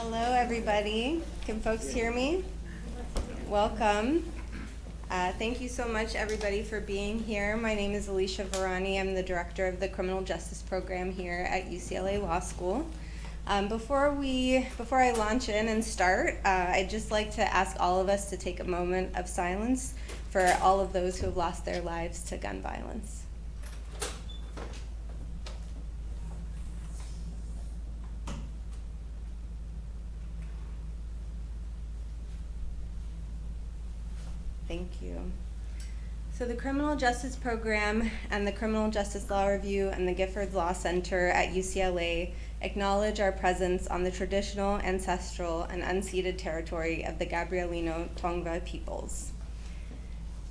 Hello, everybody. Can folks hear me? Welcome. Thank you so much, everybody, for being here. My name is Ronnie. I'm the director of the Criminal Justice Program here at UCLA Law School. Before I launch in and start, I'd just like to ask all of us to take a moment of silence for all of those who have lost their lives to gun violence. Thank you. So the Criminal Justice Program and the Criminal Justice Law Review and the Giffords Law Center at UCLA acknowledge our presence on the traditional, ancestral, and unceded territory of the Gabrielino Tongva peoples.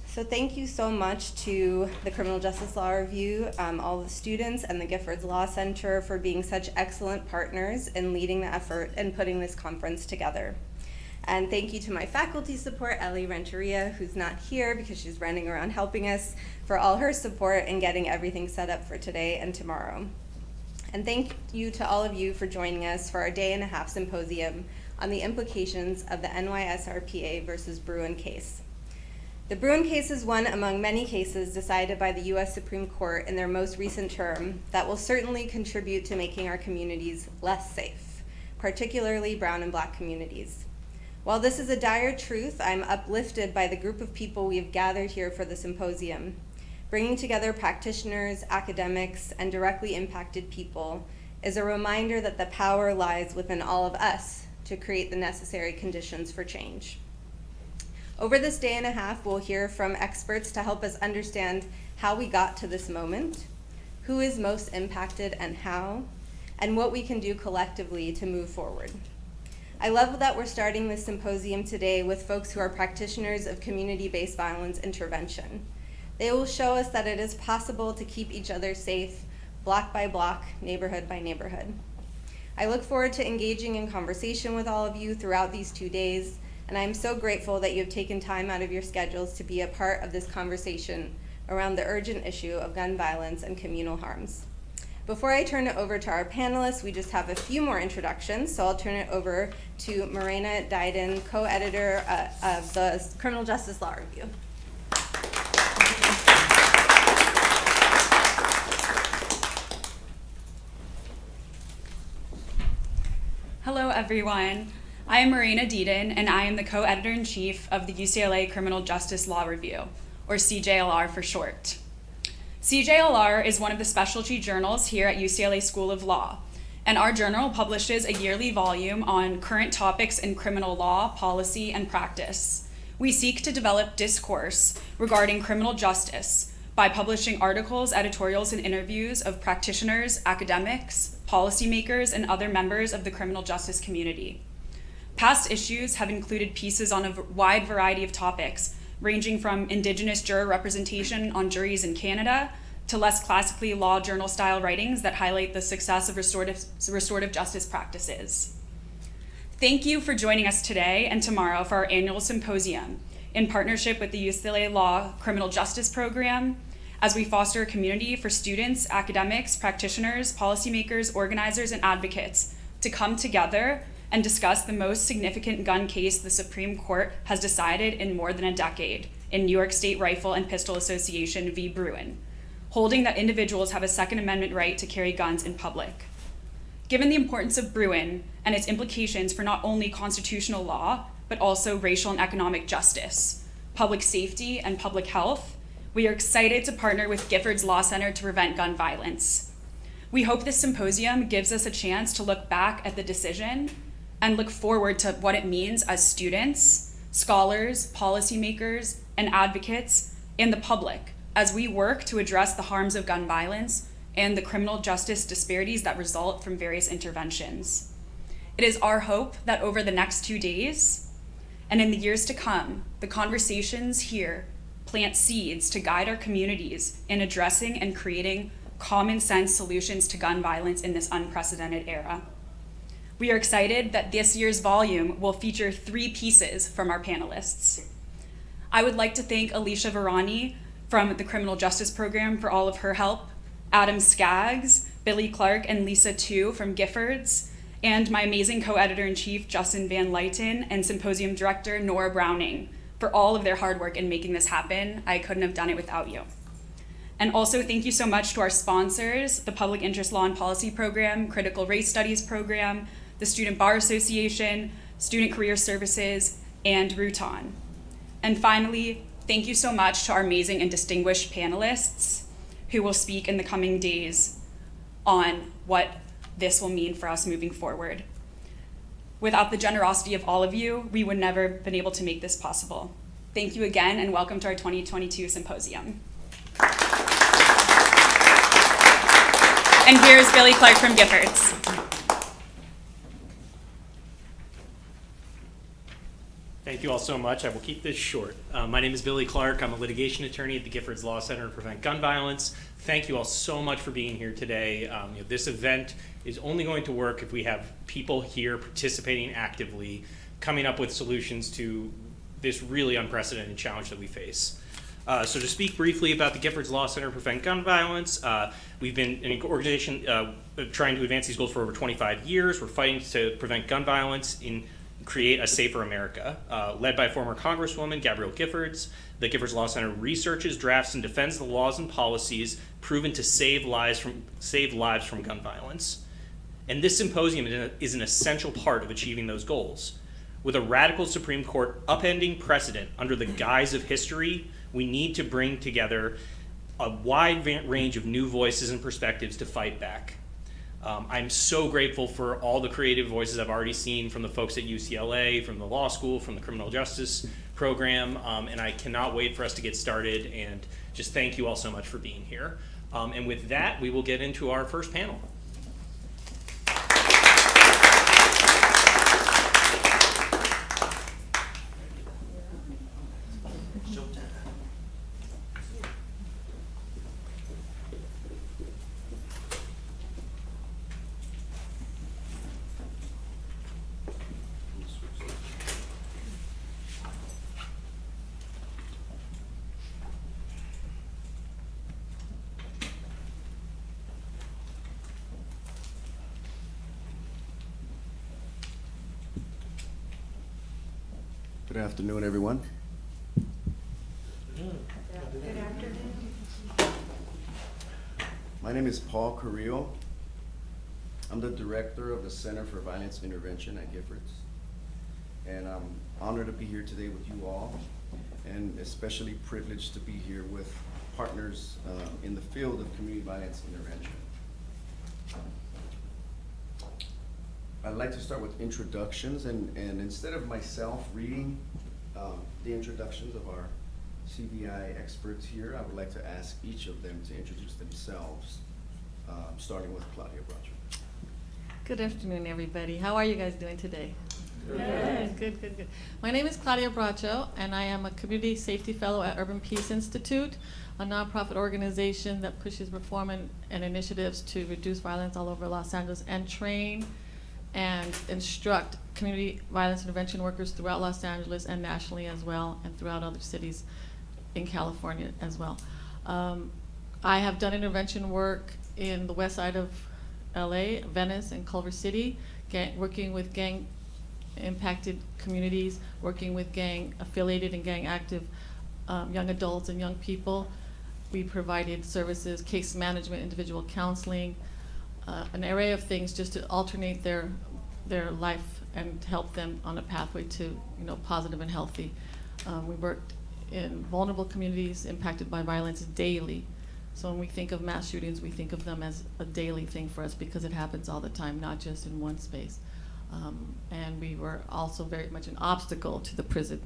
So thank you so much to the Criminal Justice Law Review, all the students, and the Giffords Law Center for being such excellent partners in leading the effort and putting this conference together. And thank you to my faculty support, Ellie Renteria, who's not here because she's running around helping us, for all her support in getting everything set up for today and tomorrow. And thank you to all of you for joining us for our day-and-a-half symposium on the implications of the NYSRPA versus Bruen case. The Bruen case is one among many cases decided by the U.S. Supreme Court in their most recent term that will certainly contribute to making our communities less safe, particularly brown and black communities. While this is a dire truth, I'm uplifted by the group of people we have gathered here for the symposium. Bringing together practitioners, academics, and directly impacted people is a reminder that the power lies within all of us to create the necessary conditions for change. Over this day and a half, we'll hear from experts to help us understand how we got to this moment, who is most impacted and how, and what we can do collectively to move forward. I love that we're starting this symposium today with folks who are practitioners of community-based violence intervention. They will show us that it is possible to keep each other safe, block by block, neighborhood by neighborhood. I look forward to engaging in conversation with all of you throughout these 2 days, and I'm so grateful that you have taken time out of your schedules to be a part of this conversation around the urgent issue of gun violence and communal harms. Before I turn it over to our panelists, we just have a few more introductions, so I'll turn it over to Marina Diden, co-editor of the Criminal Justice Law Review. Hello, everyone. I am Marina Diden, and I am the co-editor-in-chief of the UCLA Criminal Justice Law Review, or CJLR for short. CJLR is one of the specialty journals here at UCLA School of Law, and our journal publishes a yearly volume on current topics in criminal law, policy, and practice. We seek to develop discourse regarding criminal justice by publishing articles, editorials, and interviews of practitioners, academics, policymakers, and other members of the criminal justice community. Past issues have included pieces on a wide variety of topics, ranging from Indigenous juror representation on juries in Canada to less classically law journal-style writings that highlight the success of restorative justice practices. Thank you for joining us today and tomorrow for our annual symposium in partnership with the UCLA Law Criminal Justice Program as we foster a community for students, academics, practitioners, policymakers, organizers, and advocates to come together and discuss the most significant gun case the Supreme Court has decided in more than a decade in New York State Rifle and Pistol Association v. Bruen, holding that individuals have a Second Amendment right to carry guns in public. Given the importance of Bruen and its implications for not only constitutional law, but also racial and economic justice, public safety, and public health, we are excited to partner with Giffords Law Center to prevent gun violence. We hope this symposium gives us a chance to look back at the decision and look forward to what it means as students, scholars, policymakers, and advocates in the public as we work to address the harms of gun violence and the criminal justice disparities that result from various interventions. It is our hope that over the next 2 days and in the years to come, the conversations here plant seeds to guide our communities in addressing and creating common sense solutions to gun violence in this unprecedented era. We are excited that this year's volume will feature 3 pieces from our panelists. I would like to thank Alicia Varani from the Criminal Justice Program for all of her help, Adam Skaggs, Billy Clark, and Lisa Tu from Giffords, and my amazing co-editor-in-chief, Justin Van Lyten, and symposium director, Nora Browning, for all of their hard work in making this happen. I couldn't have done it without you. And also thank you so much to our sponsors, the Public Interest Law and Policy Program, Critical Race Studies Program, the Student Bar Association, Student Career Services, and Rutan. And finally, thank you so much to our amazing and distinguished panelists who will speak in the coming days on what this will mean for us moving forward. Without the generosity of all of you, we would never have been able to make this possible. Thank you again, and welcome to our 2022 symposium. And here's Billy Clark from Giffords. Thank you all so much. I will keep this short. My name is Billy Clark. I'm a litigation attorney at the Giffords Law Center to Prevent Gun Violence. Thank you all so much for being here today. This event is only going to work if we have people here participating actively, coming up with solutions to this really unprecedented challenge that we face. So to speak briefly about the Giffords Law Center to Prevent Gun Violence, we've been an organization trying to advance these goals for over 25 years. We're fighting to prevent gun violence and create a safer America. Led by former Congresswoman Gabrielle Giffords, the Giffords Law Center researches, drafts, and defends the laws and policies proven to save lives from gun violence. And this symposium is an essential part of achieving those goals. With a radical Supreme Court upending precedent under the guise of history, we need to bring together a wide range of new voices and perspectives to fight back. I'm so grateful for all the creative voices I've already seen from the folks at UCLA, from the law school, from the criminal justice program, and I cannot wait for us to get started, and just thank you all so much for being here. And with that, we will get into our first panel. Good afternoon, everyone. Good afternoon. My name is Paul Carrillo. I'm the director of the Center for Violence Intervention at Giffords. And I'm honored to be here today with you all, and especially privileged to be here with partners in the field of community violence intervention. I'd like to start with introductions, and instead of myself reading the introductions of our CVI experts here, I would like to ask each of them to introduce themselves, starting with Claudia Broderick. Good afternoon, everybody. How are you guys doing today? Good. My name is Claudia Broderick, and I am a Community Safety Fellow at Urban Peace Institute, a nonprofit organization that pushes reform and initiatives to reduce violence all over Los Angeles and train and instruct community violence intervention workers throughout Los Angeles and nationally as well, and throughout other cities in California as well. I have done intervention work in the west side of LA, Venice, and Culver City, working with gang-impacted communities, working with gang-affiliated and gang-active young adults and young people. We provided services, case management, individual counseling, an array of things just to alternate their life and help them on a pathway to positive and healthy. We worked in vulnerable communities impacted by violence daily. So when we think of mass shootings, we think of them as a daily thing for us because it happens all the time, not just in one space. And we were also very much an obstacle to the prison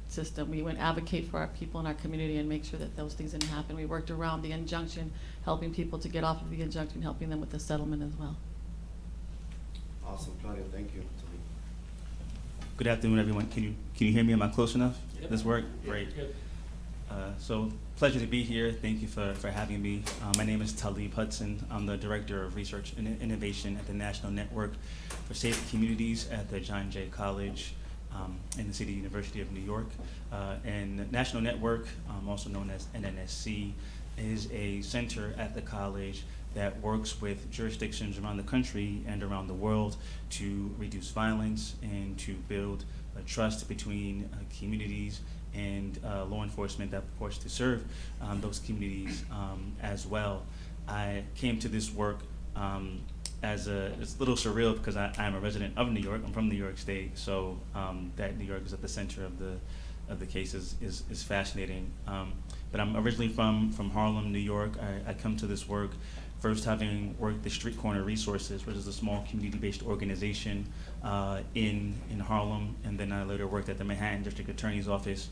system. We went advocate for our people in our community and make sure that those things didn't happen. We worked around the injunction, helping people to get off of the injunction, helping them with the settlement as well. Awesome, Claudia, thank you. Good afternoon, everyone. Can you hear me? Am I close enough? Yep. This work? Great. Good. So pleasure to be here. Thank you for having me. My name is Talib Hudson. I'm the Director of Research and Innovation at the National Network for Safe Communities at the John Jay College in the City University of New York. And the National Network, also known as NNSC, is a center at the college that works with jurisdictions around the country and around the world to reduce violence and to build trust between communities and law enforcement that purports to serve those communities as well. I came to this work it's a little surreal because I'm a resident of New York. I'm from New York State, so that New York is at the center of the case is fascinating. But I'm originally from Harlem, New York. I come to this work first having worked the Street Corner Resources, which is a small community-based organization in Harlem, and then I later worked at the Manhattan District Attorney's Office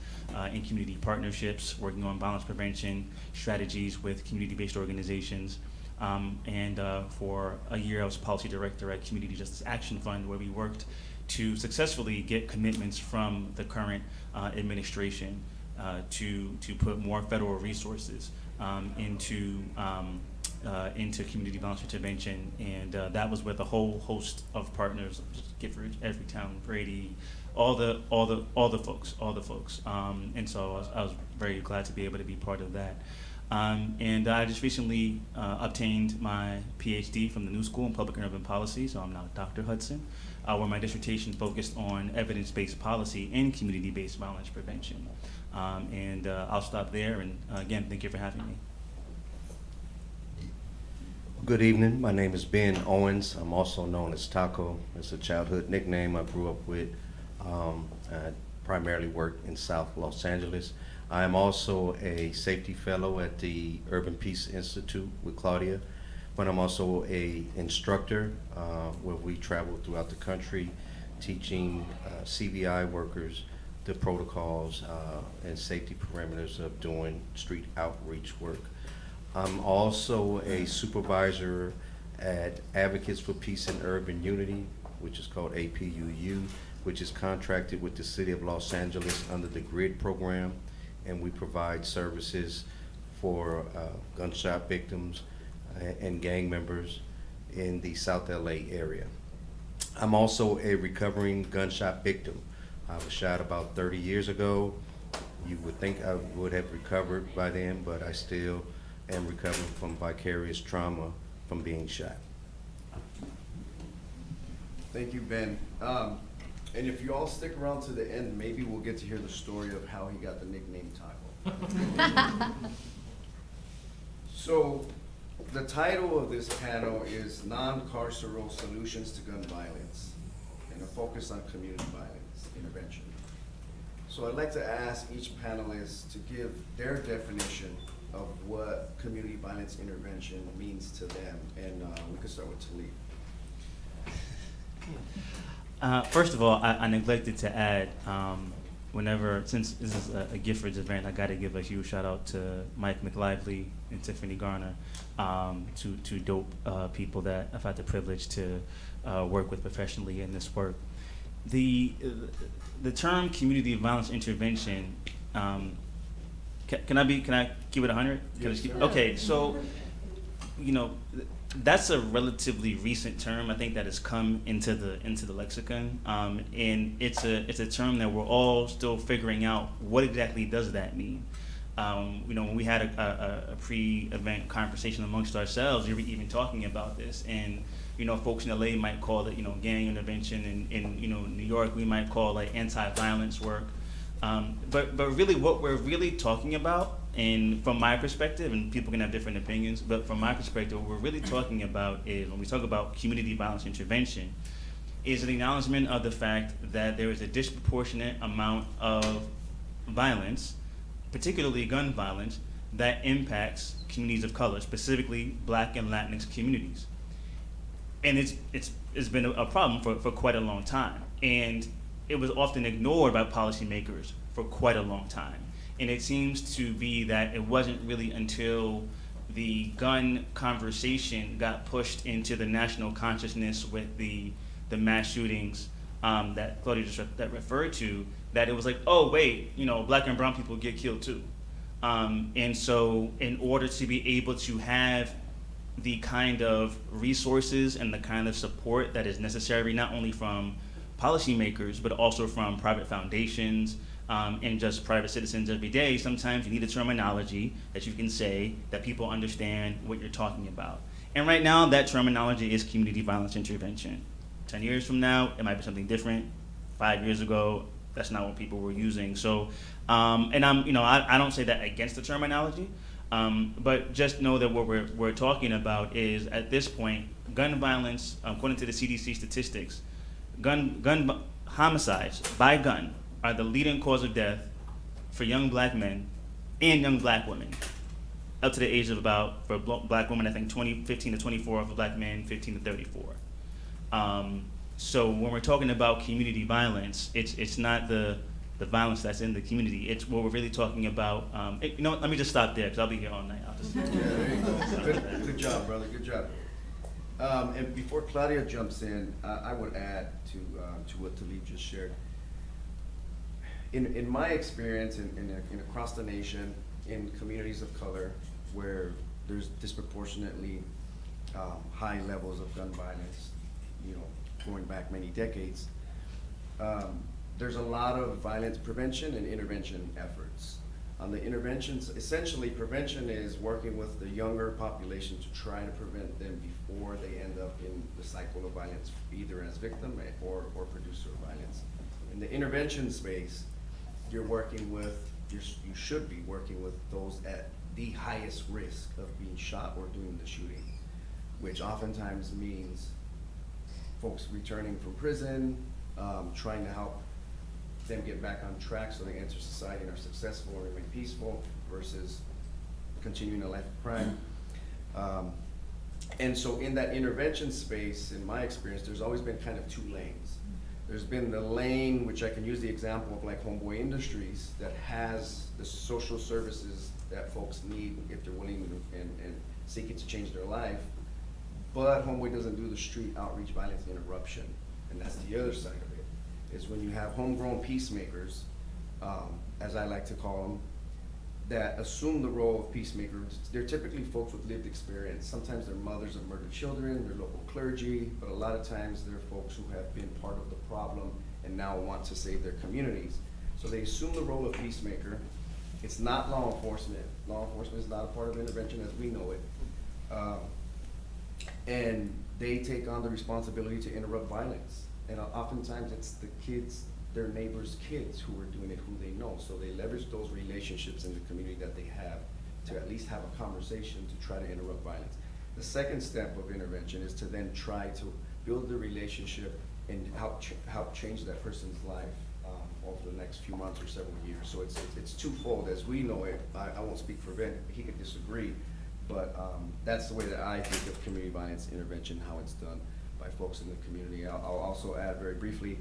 in community partnerships, working on violence prevention strategies with community-based organizations. And for a year, I was policy director at Community Justice Action Fund, where we worked to successfully get commitments from the current administration to put more federal resources into community violence intervention, and that was with a whole host of partners, Gifford, Everytown, Brady, all the folks. And so I was very glad to be able to be part of that. And I just recently obtained my PhD from the New School in Public and Urban Policy, so I'm now Dr. Hudson, where my dissertation focused on evidence-based policy and community-based violence prevention. And I'll stop there, and again, thank you for having me. Good evening. My name is Ben Owens. I'm also known as Taco. It's a childhood nickname I grew up with. I primarily worked in South Los Angeles. I am also a safety fellow at the Urban Peace Institute with Claudia, but I'm also an instructor where we travel throughout the country teaching CVI workers the protocols and safety parameters of doing street outreach work. I'm also a supervisor at Advocates for Peace and Urban Unity, which is called APUU, which is contracted with the City of Los Angeles under the GRID program, and we provide services for gunshot victims and gang members in the South LA area. I'm also a recovering gunshot victim. I was shot about 30 years ago. You would think I would have recovered by then, but I still am recovering from vicarious trauma from being shot. Thank you, Ben. And if you all stick around to the end, maybe we'll get to hear the story of how he got the nickname Taco. So, the title of this panel is Non-Carceral Solutions to Gun Violence, and a focus on community violence intervention. So I'd like to ask each panelist to give their definition of what community violence intervention means to them, and we can start with Talib. First of all, I neglected to add, since this is a Giffords event, I got to give a huge shout out to Mike McLively and Tiffany Garner, two dope people that I've had the privilege to work with professionally in this work. The term community violence intervention, can I give it 100? Yes, sir. Okay, so, that's a relatively recent term. I think that has come into the lexicon, and it's a term that we're all still figuring out what exactly does that mean. When we had a pre-event conversation amongst ourselves, we were even talking about this, and folks in LA might call it gang intervention, and in New York we might call it anti-violence work. But really what we're really talking about, and from my perspective, and people can have different opinions, but from my perspective, what we're really talking about is, when we talk about community violence intervention, is an acknowledgement of the fact that there is a disproportionate amount of violence, particularly gun violence, that impacts communities of color, specifically Black and Latinx communities. And it's been a problem for quite a long time. And it was often ignored by policymakers for quite a long time. And it seems to be that it wasn't really until the gun conversation got pushed into the national consciousness with the mass shootings that Claudia just referred to, that it was like, oh wait, Black and brown people get killed too. And so in order to be able to have the kind of resources and the kind of support that is necessary, not only from policymakers, but also from private foundations and just private citizens every day, sometimes you need a terminology that you can say that people understand what you're talking about. And right now, that terminology is community violence intervention. 10 years from now, it might be something different. 5 years ago, that's not what people were using. So, and I don't say that against the terminology, but just know that what we're talking about is, at this point, gun violence, according to the CDC statistics, gun homicides by gun are the leading cause of death for young black men and young black women, up to the age of about, for black women, I think 15 to 24, for black men, 15 to 34. So when we're talking about community violence, it's not the violence that's in the community. It's what we're really talking about. Let me just stop there, because I'll be here all night. I'll just Yeah, there you go. Good job, brother, good job. And before Claudia jumps in, I would add to what Talib just shared. In my experience in across the nation, in communities of color, where there's disproportionately high levels of gun violence, going back many decades, there's a lot of violence prevention and intervention efforts. On the interventions, essentially prevention is working with the younger population to try to prevent them before they end up in the cycle of violence, either as victim or producer of violence. In the intervention space, you should be working with those at the highest risk of being shot or doing the shooting, which oftentimes means folks returning from prison, trying to help them get back on track so they enter society and are successful or remain peaceful, versus continuing a life of crime. And so in that intervention space, in my experience, there's always been kind of two lanes. There's been the lane, which I can use the example of like Homeboy Industries, that has the social services that folks need if they're willing and seeking to change their life. But Homeboy doesn't do the street outreach violence interruption. And that's the other side of it, is when you have homegrown peacemakers, as I like to call them, that assume the role of peacemakers. They're typically folks with lived experience. Sometimes they're mothers of murdered children, they're local clergy, but a lot of times they're folks who have been part of the problem and now want to save their communities. So they assume the role of peacemaker. It's not law enforcement. Law enforcement is not a part of intervention as we know it. And they take on the responsibility to interrupt violence. And oftentimes it's the kids, their neighbors' kids, who are doing it, who they know. So they leverage those relationships in the community that they have to at least have a conversation to try to interrupt violence. The second step of intervention is to then try to build the relationship and help change that person's life over the next few months or several years. So it's twofold as we know it. I won't speak for Ben, he could disagree, but that's the way that I think of community violence intervention, how it's done by folks in the community. I'll also add very briefly,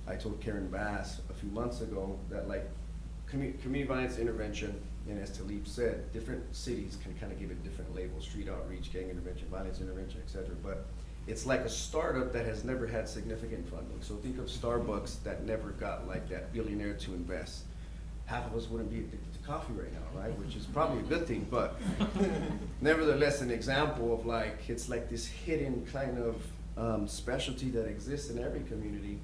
I told Karen Bass a few months ago that like community violence intervention, and as Talib said, different cities can kind of give it different labels: street outreach, gang intervention, violence intervention, etc. But it's like a startup that has never had significant funding. So think of Starbucks that never got like that billionaire to invest. Half of us wouldn't be addicted to coffee right now, right? Which is probably a good thing, but nevertheless, an example of like, it's like this hidden kind of specialty that exists in every community.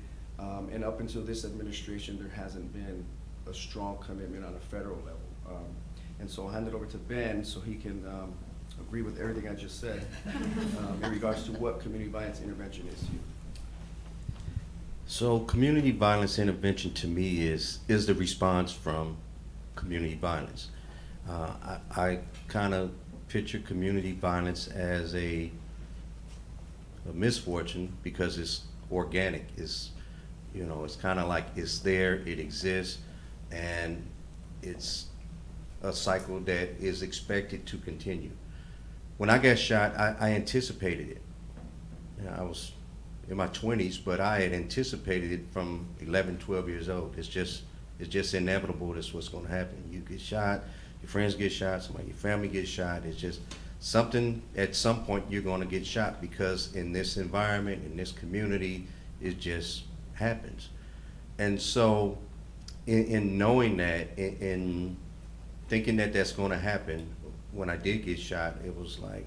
And up until this administration, there hasn't been a strong commitment on a federal level. And so I'll hand it over to Ben so he can agree with everything I just said in regards to what community violence intervention is to you. So community violence intervention to me is the response from community violence. I kind of picture community violence as a misfortune because it's organic. It's kind of like it's there, it exists, and it's a cycle that is expected to continue. When I got shot, I anticipated it. I was in my 20s, but I had anticipated it from 11, 12 years old. It's just inevitable. That's what's going to happen. You get shot, your friends get shot, somebody, your family gets shot. It's just something, at some point you're going to get shot, because in this environment, in this community, it just happens. And so in knowing that, in thinking that that's going to happen, when I did get shot, it was like,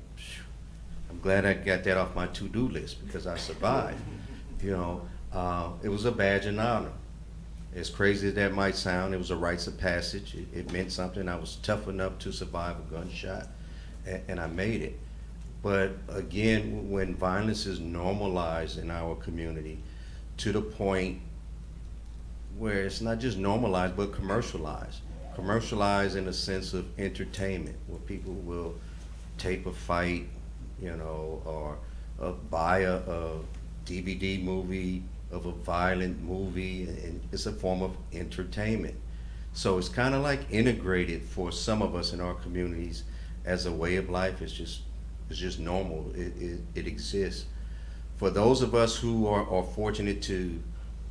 I'm glad I got that off my to-do list because I survived. It was a badge and honor. As crazy as that might sound, it was a rites of passage. It meant something. I was tough enough to survive a gunshot, and I made it. But again, when violence is normalized in our community to the point where it's not just normalized, but commercialized. Commercialized in the sense of entertainment, where people will tape a fight, you know, or buy a DVD movie of a violent movie, and it's a form of entertainment. So it's kind of like integrated for some of us in our communities as a way of life. It's just normal. It exists. For those of us who are fortunate to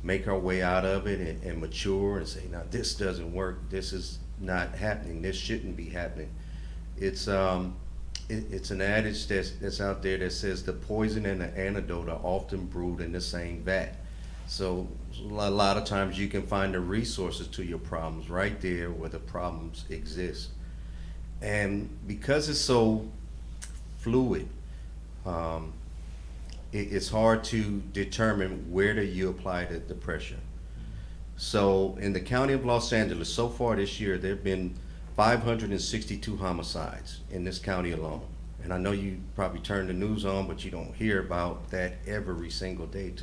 make our way out of it and mature and say, now this doesn't work, this is not happening, this shouldn't be happening. It's an adage that's out there that says the poison and the antidote are often brewed in the same vat. So a lot of times you can find the resources to your problems right there where the problems exist. And because it's so fluid, it's hard to determine where do you apply the pressure. So in the county of Los Angeles, so far this year, there have been 562 homicides in this county alone. And I know you probably turn the news on, but you don't hear about that every single day.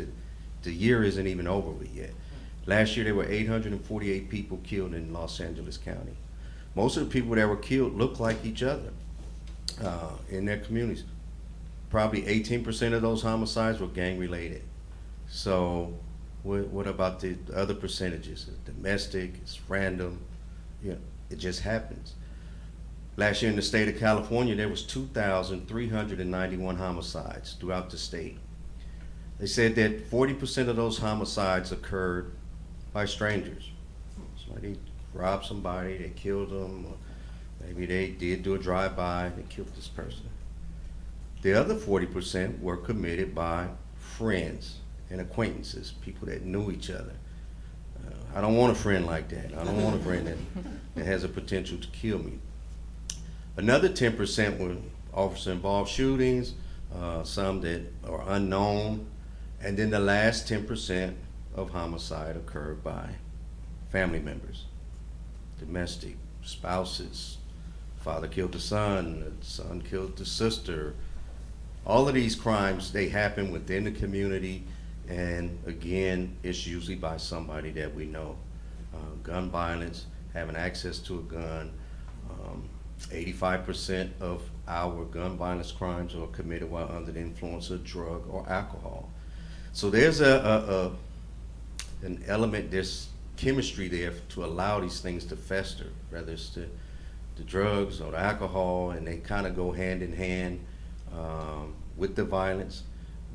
The year isn't even over with yet. Last year, there were 848 people killed in Los Angeles County. Most of the people that were killed look like each other in their communities. Probably 18% of those homicides were gang-related. So what about the other percentages? It's domestic, it's random, you know, it just happens. Last year in the state of California, there was 2,391 homicides throughout the state. They said that 40% of those homicides occurred by strangers. Somebody robbed somebody, they killed them, or maybe they did do a drive-by, they killed this person. The other 40% were committed by friends and acquaintances, people that knew each other. I don't want a friend like that. I don't want a friend that has a potential to kill me. Another 10% were officer-involved shootings, some that are unknown, and then the last 10% of homicide occurred by family members, domestic, spouses. Father killed the son killed the sister. All of these crimes, they happen within the community, and again, it's usually by somebody that we know. Gun violence, having access to a gun, 85% of our gun violence crimes are committed while under the influence of drug or alcohol. So there's an element, there's chemistry there to allow these things to fester, whether it's the drugs or the alcohol, and they kind of go hand in hand with the violence.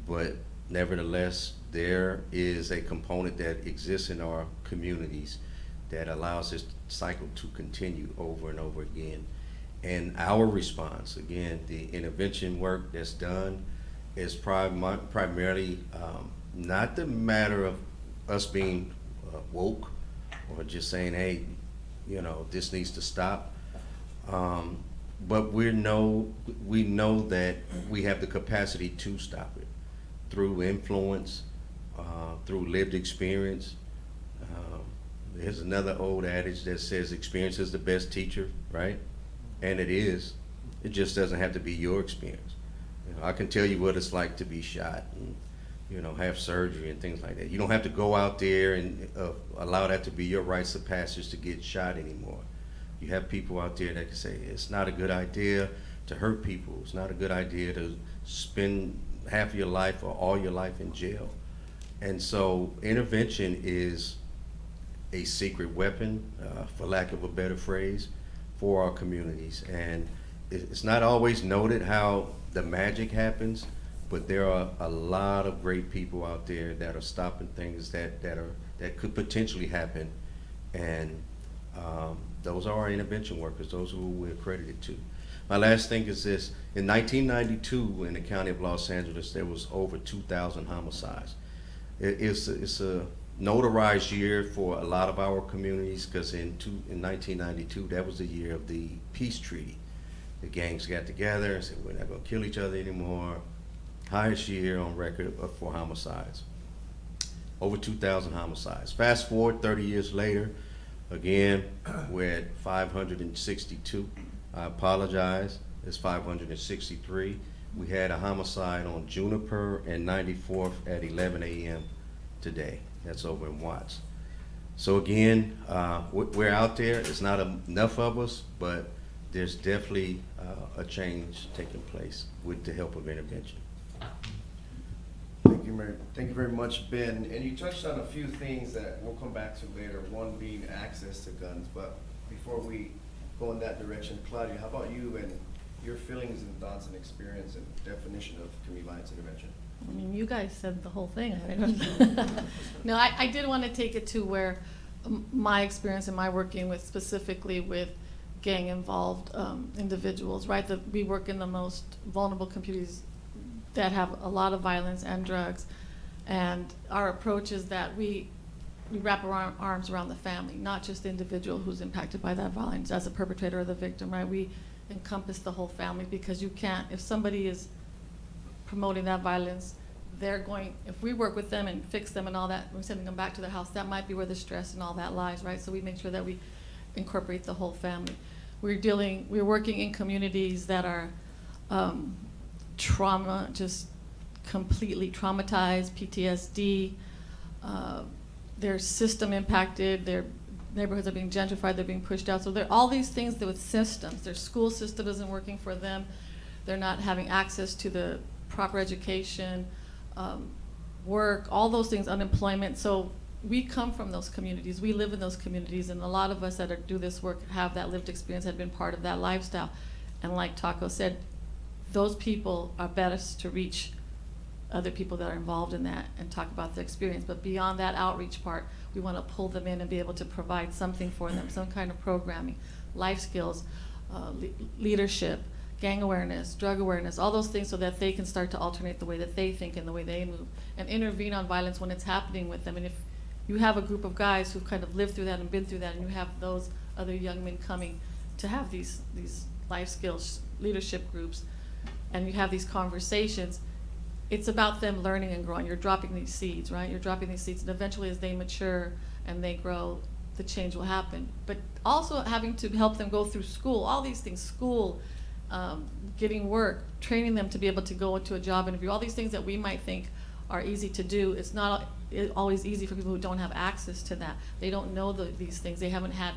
But nevertheless, there is a component that exists in our communities that allows this cycle to continue over and over again. And our response, again, the intervention work that's done is primarily not the matter of us being woke or just saying, hey, you know, this needs to stop. But we know that we have the capacity to stop it through influence, through lived experience. There's another old adage that says experience is the best teacher, right? And it is. It just doesn't have to be your experience. You know, I can tell you what it's like to be shot and, you know, have surgery and things like that. You don't have to go out there and allow that to be your rites of passage to get shot anymore. You have people out there that can say it's not a good idea to hurt people. It's not a good idea to spend half of your life or all your life in jail. And so intervention is a secret weapon, for lack of a better phrase, for our communities. And it's not always noted how the magic happens, but there are a lot of great people out there that are stopping things that could potentially happen. And those are our intervention workers, those who we're accredited to. My last thing is this: in 1992, in the county of Los Angeles, there was over 2,000 homicides. It's a notarized year for a lot of our communities, because in 1992, that was the year of the peace treaty. The gangs got together and said, we're not gonna kill each other anymore. Highest year on record for homicides. Over 2,000 homicides. Fast forward 30 years later, again, we're at 562. I apologize, it's 563. We had a homicide on Juniper and 94th at 11 a.m. today. That's over in Watts. So again, we're out there. It's not enough of us, but there's definitely a change taking place with the help of intervention. Thank you very much, Ben. And you touched on a few things that we'll come back to later, one being access to guns. But before we go in that direction, Claudia, how about you and your feelings and thoughts and experience and definition of community violence intervention? I mean, you guys said the whole thing. No, I did want to take it to where my experience and my working with specifically with gang-involved individuals, right? We work in the most vulnerable communities that have a lot of violence and drugs, and our approach is that we wrap our arms around the family, not just the individual who's impacted by that violence as a perpetrator or the victim, right? We encompass the whole family, because you can't, if somebody is promoting that violence, if we work with them and fix them and all that, we're sending them back to their house, that might be where the stress and all that lies, right? So we make sure that we incorporate the whole family. We're working in communities that are just completely traumatized, PTSD, they're system impacted, their neighborhoods are being gentrified, they're being pushed out. So there are all these things with systems. Their school system isn't working for them. They're not having access to the proper education, work, all those things, unemployment. So we come from those communities. We live in those communities, and a lot of us that do this work have that lived experience, have been part of that lifestyle. And like Taco said, those people are best to reach other people that are involved in that and talk about their experience. But beyond that outreach part, we want to pull them in and be able to provide something for them, some kind of programming, life skills, leadership, gang awareness, drug awareness, all those things, so that they can start to alternate the way that they think and the way they move, and intervene on violence when it's happening with them. And if you have a group of guys who've kind of lived through that and been through that, and you have those other young men coming to have these life skills, leadership groups, and you have these conversations, it's about them learning and growing. You're dropping these seeds, right? You're dropping these seeds, and eventually as they mature and they grow, the change will happen. But also having to help them go through school, all these things, school, getting work, training them to be able to go into a job interview, all these things that we might think are easy to do. It's not always easy for people who don't have access to that. They don't know these things. They haven't had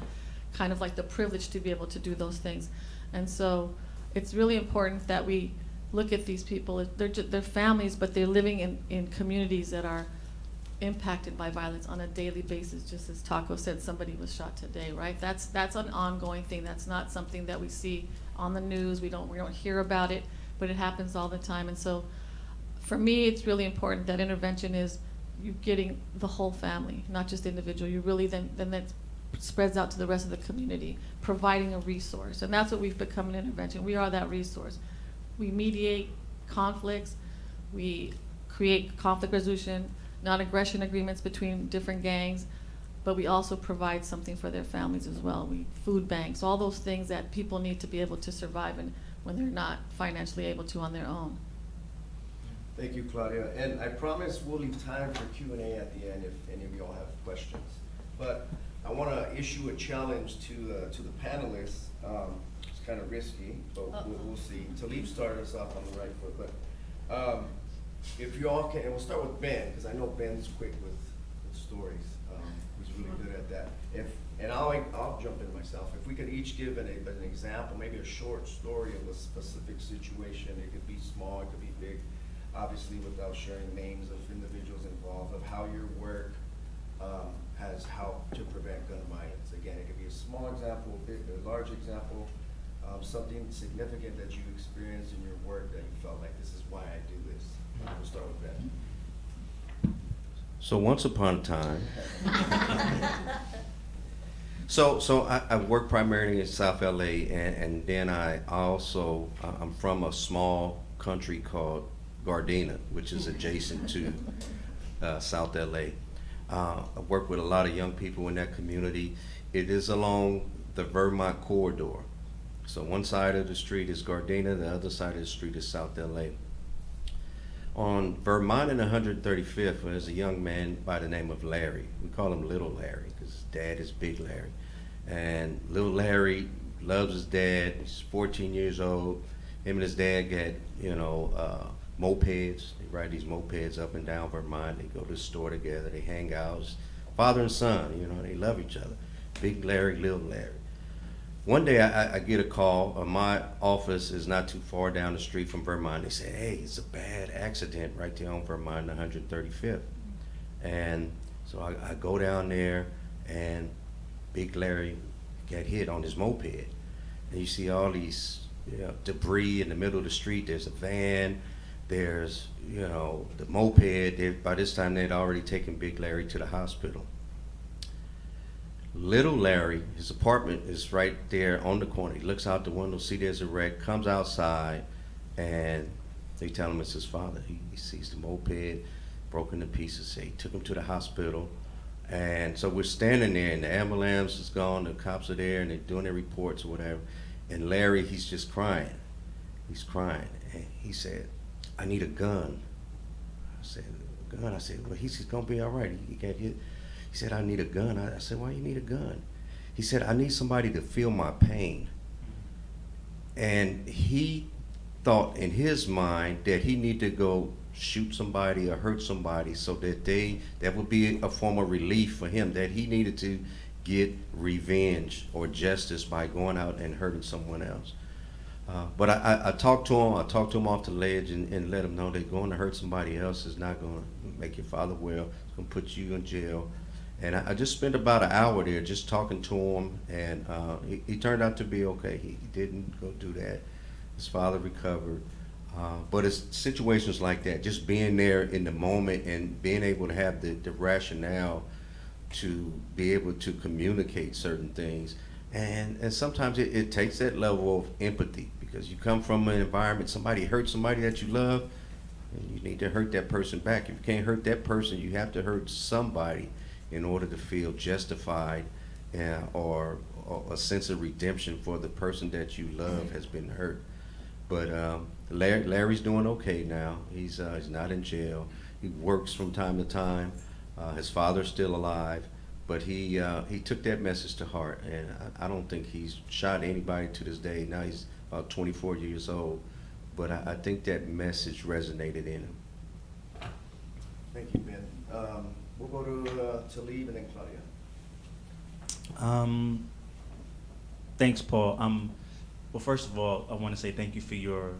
kind of like the privilege to be able to do those things. And so it's really important that we look at these people. They're families, but they're living in communities that are impacted by violence on a daily basis. Just as Taco said, somebody was shot today, right? That's an ongoing thing. That's not something that we see on the news. We don't hear about it, but it happens all the time. And so for me, it's really important that intervention is you getting the whole family, not just the individual. You really then that spreads out to the rest of the community, providing a resource. And that's what we've become in intervention. We are that resource. We mediate conflicts. We create conflict resolution, non-aggression agreements between different gangs, but we also provide something for their families as well. Food banks, all those things that people need to be able to survive in when they're not financially able to on their own. Thank you, Claudia. And I promise we'll leave time for Q&A at the end if any of you all have questions. But I want to issue a challenge to the panelists. It's kind of risky, but we'll see. Talib started us off on the right foot, but if you all can, and we'll start with Ben, because I know Ben's quick with stories. He's really good at that. And I'll jump in myself. If we could each give an example, maybe a short story of a specific situation. It could be small, it could be big, obviously without sharing names of individuals involved, of how your work has helped to prevent gun violence. Again, it could be a small example, a large example, something significant that you experienced in your work that you felt like, this is why I do this. We'll start with Ben. So once upon a time, so I work primarily in South LA, and then I also, I'm from a small country called Gardena, which is adjacent to South LA. I work with a lot of young people in that community. It is along the Vermont corridor. So one side of the street is Gardena, the other side of the street is South LA. On Vermont and 135th, there's a young man by the name of Larry. We call him Little Larry because his dad is Big Larry. And Little Larry loves his dad. He's 14 years old, Him and his dad got, mopeds. They ride these mopeds up and down Vermont. They go to the store together. They hang out. Father and son, they love each other. Big Larry, little Larry. One day I get a call. My office is not too far down the street from Vermont. They say, hey, it's a bad accident right there on Vermont 135th. And so I go down there, and Big Larry got hit on his moped. And you see all these debris in the middle of the street. There's a van. There's, the moped. By this time, they'd already taken Big Larry to the hospital. Little Larry, his apartment is right there on the corner. He looks out the window, see there's a wreck, comes outside, and they tell him it's his father. He sees the moped broken to pieces. He took him to the hospital. And so we're standing there, and the ambulance is gone, the cops are there, and they're doing their reports or whatever. And Larry, he's just crying. He's crying. And he said, I need a gun. I said, a gun? I said, well, he's going to be all right. He got hit. He said, I need a gun. I said, why you need a gun? He said, I need somebody to feel my pain. And he thought in his mind that he needed to go shoot somebody or hurt somebody so that that would be a form of relief for him, that he needed to get revenge or justice by going out and hurting someone else. But I talked to him. I talked to him off the ledge and let him know that going to hurt somebody else is not going to make your father well. It's going to put you in jail. And I just spent about an hour there just talking to him, and he turned out to be okay. He didn't go do that. His father recovered. But it's situations like that, just being there in the moment and being able to have the rationale to be able to communicate certain things. And sometimes it takes that level of empathy, because you come from an environment, somebody hurt somebody that you love, and you need to hurt that person back. If you can't hurt that person, you have to hurt somebody in order to feel justified or a sense of redemption for the person that you love has been hurt. But Larry's doing okay now. He's not in jail. He works from time to time. His father's still alive, but he took that message to heart, and I don't think he's shot anybody to this day. Now he's about 24 years old, but I think that message resonated in him. Thank you, Ben. We'll go to Talib and then Claudia. Thanks, Paul. Well, first of all, I want to say thank you for your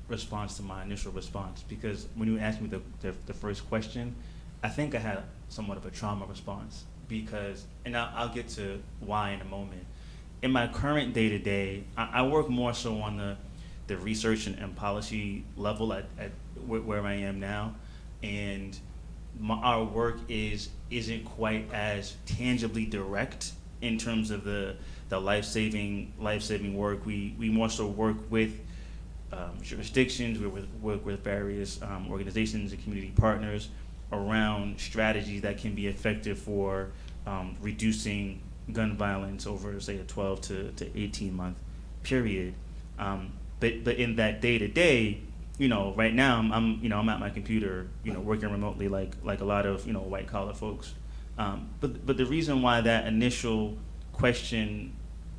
response to my initial response, because when you asked me the first question, I think I had somewhat of a trauma response, because, and I'll get to why in a moment. In my current day-to-day, I work more so on the research and policy level at where I am now, and our work isn't quite as tangibly direct in terms of the life-saving work. We more so work with jurisdictions, we work with various organizations and community partners around strategies that can be effective for reducing gun violence over, say, a 12 to 18 month period. But in that day-to-day, right now I'm at my computer, working remotely like a lot of white collar folks. But the reason why that initial question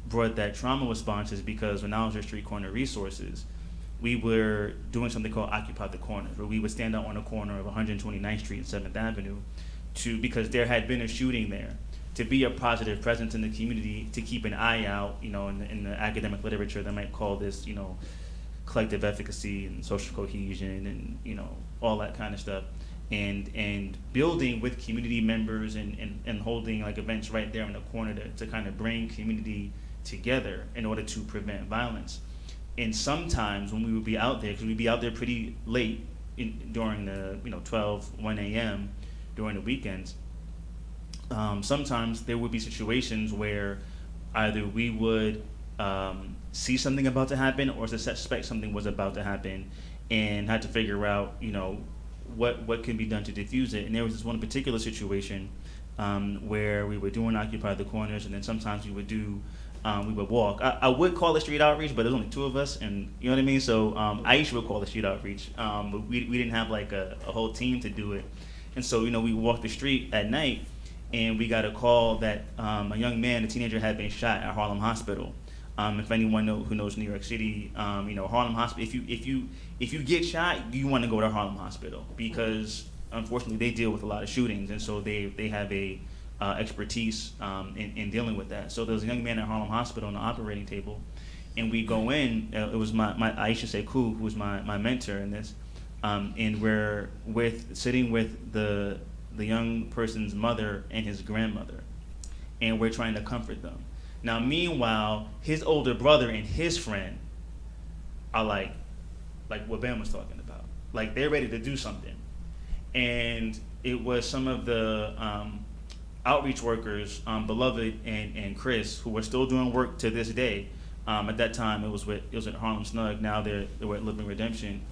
brought that trauma response is because when I was at Street Corner Resources, we were doing something called Occupy the Corner, where we would stand out on the corner of 129th Street and 7th Avenue because there had been a shooting there, to be a positive presence in the community, to keep an eye out, in the academic literature, they might call this, collective efficacy and social cohesion and, all that kind of stuff. And building with community members and holding like events right there in the corner to kind of bring community together in order to prevent violence. And sometimes when we would be out there, because we'd be out there pretty late during the 12, 1 a.m. during the weekends, sometimes there would be situations where either we would see something about to happen or suspect something was about to happen and had to figure out, what can be done to diffuse it. And there was this one particular situation where we were doing Occupy the Corners, and then sometimes we would walk. I would call it street outreach, but there's only two of us, and you know what I mean? So Aisha would call it street outreach, but we didn't have like a whole team to do it. And so, we walked the street at night, and we got a call that a young man, a teenager, had been shot at Harlem Hospital. If anyone who knows New York City, Harlem Hospital. If you get shot, you want to go to Harlem Hospital because unfortunately they deal with a lot of shootings, and so they have a expertise in dealing with that. So there was a young man at Harlem Hospital on the operating table, and we go in. It was my Aisha Sekou, who was my mentor in this, and we're sitting with the young person's mother and his grandmother, and we're trying to comfort them. Now, meanwhile, his older brother and his friend are like what Ben was talking about. Like, they're ready to do something. And it was some of the outreach workers, Beloved and Chris, who are still doing work to this day. At that time, it was at Harlem Snug. Now they were at Living Redemption.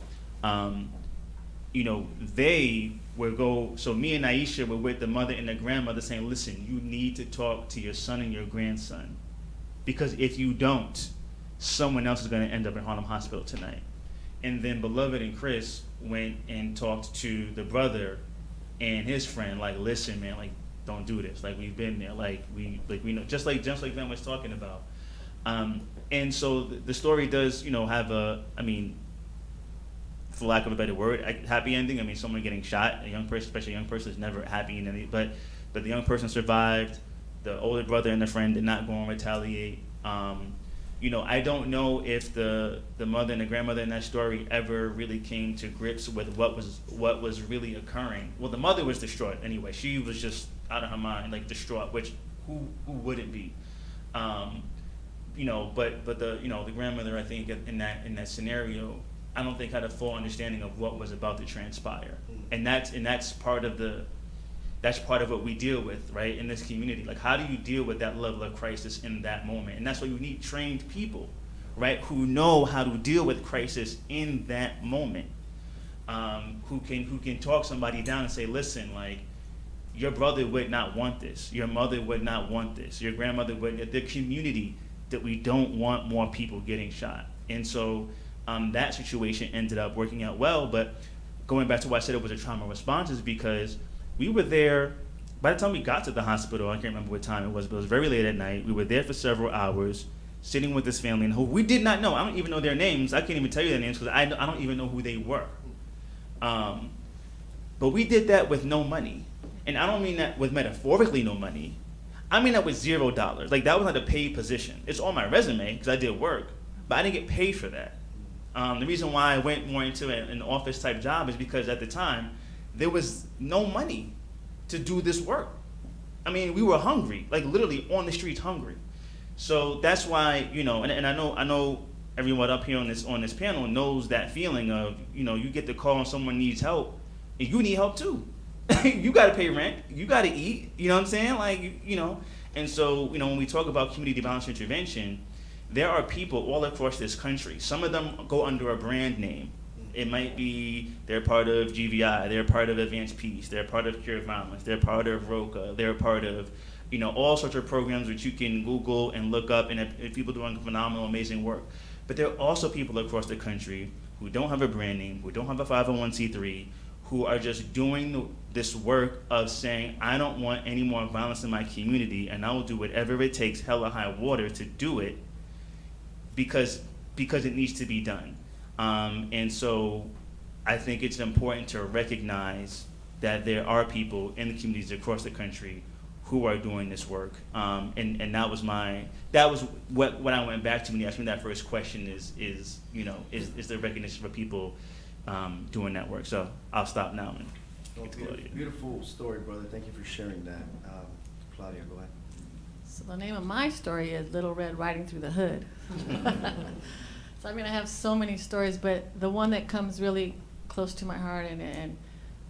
They would go, so me and Aisha were with the mother and the grandmother saying, listen, you need to talk to your son and your grandson. Because if you don't, someone else is going to end up in Harlem Hospital tonight. And then Beloved and Chris went and talked to the brother and his friend, like, listen, man, like, don't do this. Like, we've been there. Like, we know, just like Ben was talking about. And so the story does, have for lack of a better word, happy ending. I mean, someone getting shot, a young person, especially a young person, is never happy in any. But the young person survived. The older brother and the friend did not go and retaliate. I don't know if the mother and the grandmother in that story ever really came to grips with what was really occurring. Well, the mother was distraught anyway. She was just out of her mind, like distraught, which who wouldn't be? But the grandmother, I think in that scenario, I don't think had a full understanding of what was about to transpire, and that's part of what we deal with, right, in this community. Like, how do you deal with that level of crisis in that moment? And that's why you need trained people, right, who know how to deal with crisis in that moment, who can talk somebody down and say, listen, like, your brother would not want this, your mother would not want this, your grandmother would, the community, that we don't want more people getting shot. And so that situation ended up working out well. But going back to why I said it was a trauma response is because we were there, by the time we got to the hospital, I can't remember what time it was, but it was very late at night. We were there for several hours, sitting with this family, and who we did not know. I don't even know their names. I can't even tell you their names because I don't even know who they were. But we did that with no money. And I don't mean that with metaphorically no money. I mean that with $0. Like, that was not a paid position. It's on my resume because I did work, but I didn't get paid for that. The reason why I went more into an office type job is because at the time, there was no money to do this work. I mean, we were hungry, like literally on the streets hungry. So that's why, and I know everyone up here on this panel knows that feeling of, you get the call and someone needs help, and you need help too. You got to pay rent, you got to eat, you know what I'm saying? Like, and so, when we talk about community violence intervention, there are people all across this country. Some of them go under a brand name. It might be they're part of GVI, they're part of Advanced Peace, they're part of Cure Violence, they're part of ROCA, they're part of, all sorts of programs which you can Google and look up, and people doing phenomenal, amazing work. But there are also people across the country who don't have a brand name, who don't have a 501c3, who are just doing this work of saying, I don't want any more violence in my community, and I will do whatever it takes, hell or high water, to do it because it needs to be done. And so I think it's important to recognize that there are people in the communities across the country who are doing this work. And that was what I went back to when you asked me that first question is the recognition for people doing that work. So I'll stop now and get to Claudia. Beautiful story, brother. Thank you for sharing that. Claudia, go ahead. So the name of my story is Little Red Riding Through the Hood. So I have so many stories, but the one that comes really close to my heart and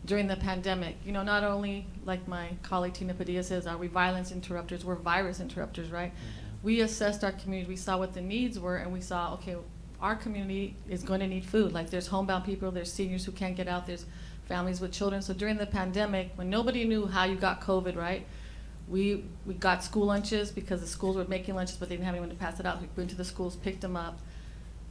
during the pandemic, not only like my colleague Tina Padilla says, are we violence interrupters, we're virus interrupters, right? Mm-hmm. We assessed our community, we saw what the needs were, and we saw, okay, our community is going to need food. Like, there's homebound people, there's seniors who can't get out, there's families with children. So during the pandemic, when nobody knew how you got COVID, right? We got school lunches because the schools were making lunches, but they didn't have anyone to pass it out. We went to the schools, picked them up.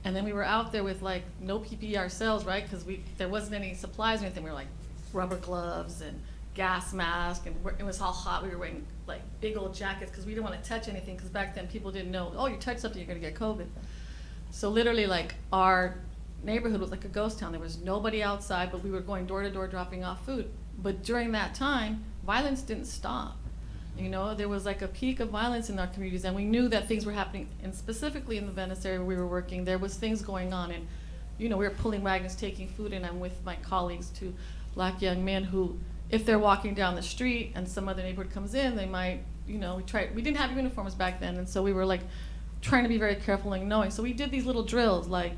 And then we were out there with no PPE ourselves, right? Because there wasn't any supplies or anything. We were like rubber gloves and gas mask, and it was all hot. We were wearing like big old jackets because we didn't want to touch anything, because back then people didn't know, oh, you touch something, you're gonna get COVID. So literally, like, our neighborhood was like a ghost town. There was nobody outside, but we were going door to door dropping off food. But during that time, violence didn't stop. You know, there was like a peak of violence in our communities, and we knew that things were happening, and specifically in the Venice area where we were working, there was things going on, and, you know, we were pulling wagons, taking food in. I'm with my colleagues, two black young men who, if they're walking down the street and some other neighborhood comes in, they might, you know, we didn't have uniforms back then, and so we were like trying to be very careful and knowing. So we did these little drills, like,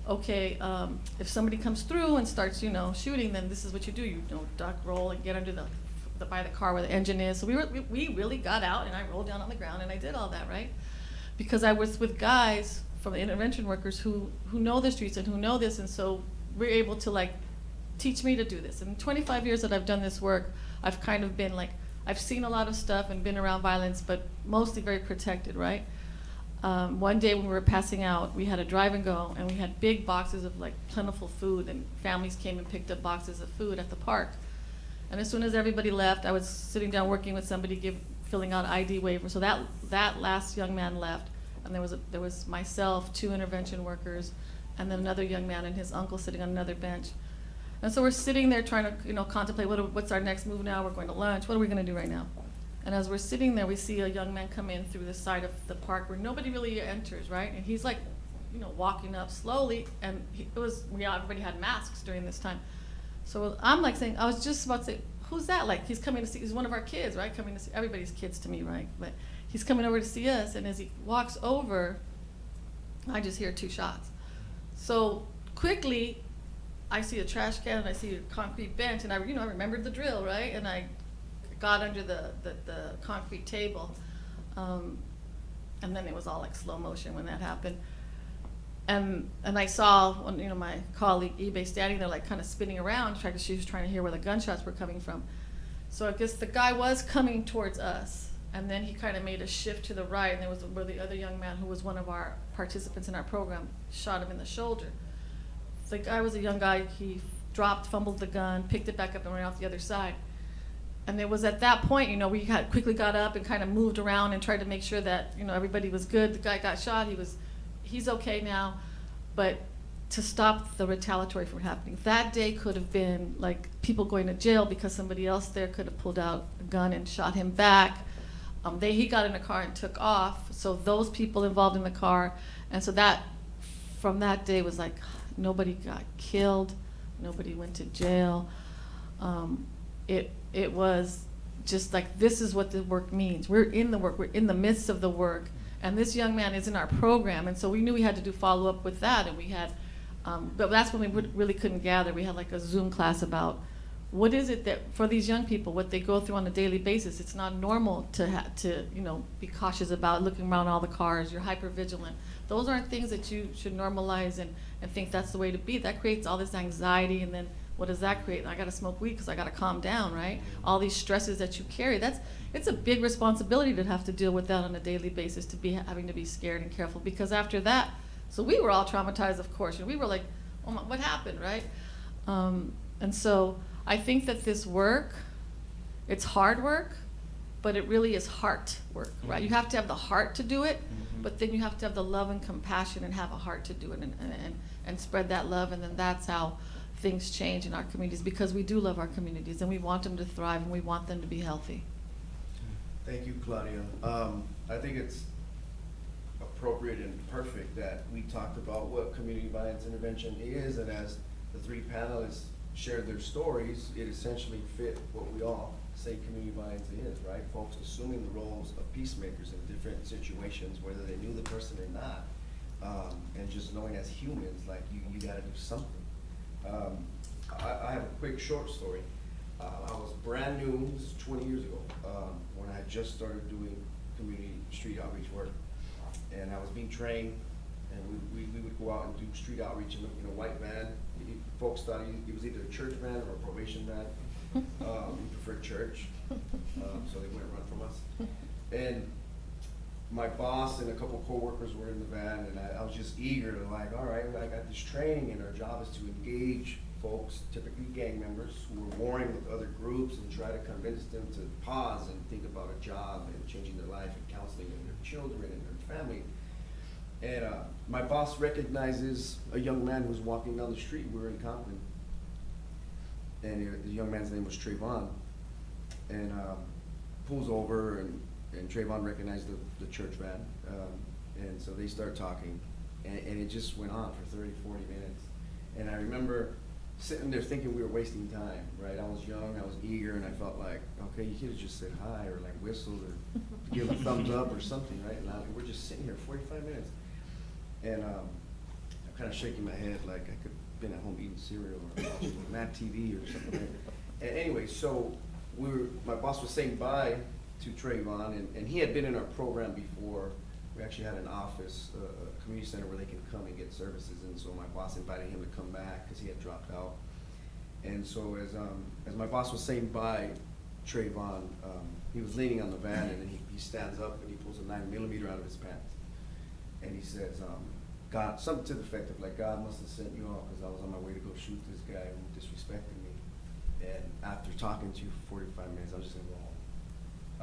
okay, if somebody comes through and starts, you know, shooting, then this is what you do. You know, duck, roll, and get under by the car where the engine is. So we really got out, and I rolled down on the ground, and I did all that, right? Because I was with guys from the intervention workers who know the streets and who know this, and so we're able to, like, teach me to do this. In 25 years that I've done this work, I've kind of been like, I've seen a lot of stuff and been around violence, but mostly very protected, right? One day when we were passing out, we had a drive and go, and we had big boxes of like plentiful food, and families came and picked up boxes of food at the park. And as soon as everybody left, I was sitting down working with somebody filling out ID waivers. So that last young man left, and there was myself, 2 intervention workers, and then another young man and his uncle sitting on another bench. And so we're sitting there trying to, you know, contemplate what's our next move now. We're going to lunch. What are we going to do right now? And as we're sitting there, we see a young man come in through the side of the park where nobody really enters, right? And he's like, you know, walking up slowly, and everybody had masks during this time. So I'm like saying, I was just about to say, who's that? Like, he's coming to see, he's one of our kids, right? Coming to see, everybody's kids to me, right? But he's coming over to see us, and as he walks over, I just hear 2 shots. So quickly, I see a trash can, and I see a concrete bench, and I remembered the drill, right? And I got under the concrete table, and then it was all like slow motion when that happened. And I saw, my colleague eBay standing there, like kind of spinning around, she was trying to hear where the gunshots were coming from. So I guess the guy was coming towards us, and then he kind of made a shift to the right, and there was where the other young man, who was one of our participants in our program, shot him in the shoulder. The guy was a young guy. He dropped, fumbled the gun, picked it back up, and ran out the other side. And it was at that point, we quickly got up and kind of moved around and tried to make sure that, everybody was good. The guy got shot. He's okay now. But to stop the retaliatory from happening, that day could have been like people going to jail because somebody else there could have pulled out a gun and shot him back. He got in a car and took off. So those people involved in the car, and so that from that day was like, nobody got killed, nobody went to jail. It was just like, this is what the work means. We're in the work, we're in the midst of the work, and this young man is in our program, and so we knew we had to do follow-up with that, and we had, but that's when we really couldn't gather. We had like a Zoom class about what is it that, for these young people, what they go through on a daily basis. It's not normal to be cautious about looking around all the cars. You're hyper-vigilant. Those aren't things that you should normalize and think that's the way to be. That creates all this anxiety, and then what does that create? I gotta smoke weed because I gotta calm down, right? All these stresses that you carry, it's a big responsibility to have to deal with that on a daily basis, to be having to be scared and careful, because after that, so we were all traumatized, of course, and we were like, oh my, what happened, right? And so I think that this work, it's hard work, but it really is heart work, right? You have to have the heart to do it, but then you have to have the love and compassion and have a heart to do it, and spread that love, and then that's how things change in our communities, because we do love our communities, and we want them to thrive, and we want them to be healthy. Thank you, Claudia. I think it's appropriate and perfect that we talked about what community violence intervention is, and as the 3 panelists shared their stories, it essentially fit what we all say community violence is, right? Folks assuming the roles of peacemakers in different situations, whether they knew the person or not, and just knowing as humans, like, you gotta do something. I have a quick short story. I was brand new, this is 20 years ago, when I had just started doing community street outreach work. And I was being trained, and we would go out and do street outreach in a white van. Folks thought it was either a church van or a probation van. We preferred church, so they wouldn't run from us. And my boss and a couple co-workers were in the van, and I was just eager to, like, all right, I got this training, and our job is to engage folks, typically gang members, who were warring with other groups and try to convince them to pause and think about a job and changing their life and counseling and their children and their family. And my boss recognizes a young man who's walking down the street. We were in Compton. And the young man's name was Trayvon. And pulls over, and Trayvon recognized the church van. And so they start talking. And it just went on for 30, 40 minutes. And I remember sitting there thinking we were wasting time, right? I was young, I was eager, and I felt like, okay, you could have just said hi or like whistled or give a thumbs up or something, right? And we're just sitting here 45 minutes. And I'm kind of shaking my head like I could have been at home eating cereal or watching Mad TV or something. And anyway, so my boss was saying bye to Trayvon, and he had been in our program before. We actually had an office, a community center where they can come and get services, and so my boss invited him to come back because he had dropped out. And so as my boss was saying bye, Trayvon, he was leaning on the van, and then he stands up and he pulls a 9mm out of his pants, and he says, God, something to the effect of like, God must have sent you off because I was on my way to go shoot this guy who disrespected me. And after talking to you for 45 minutes, I'm just gonna go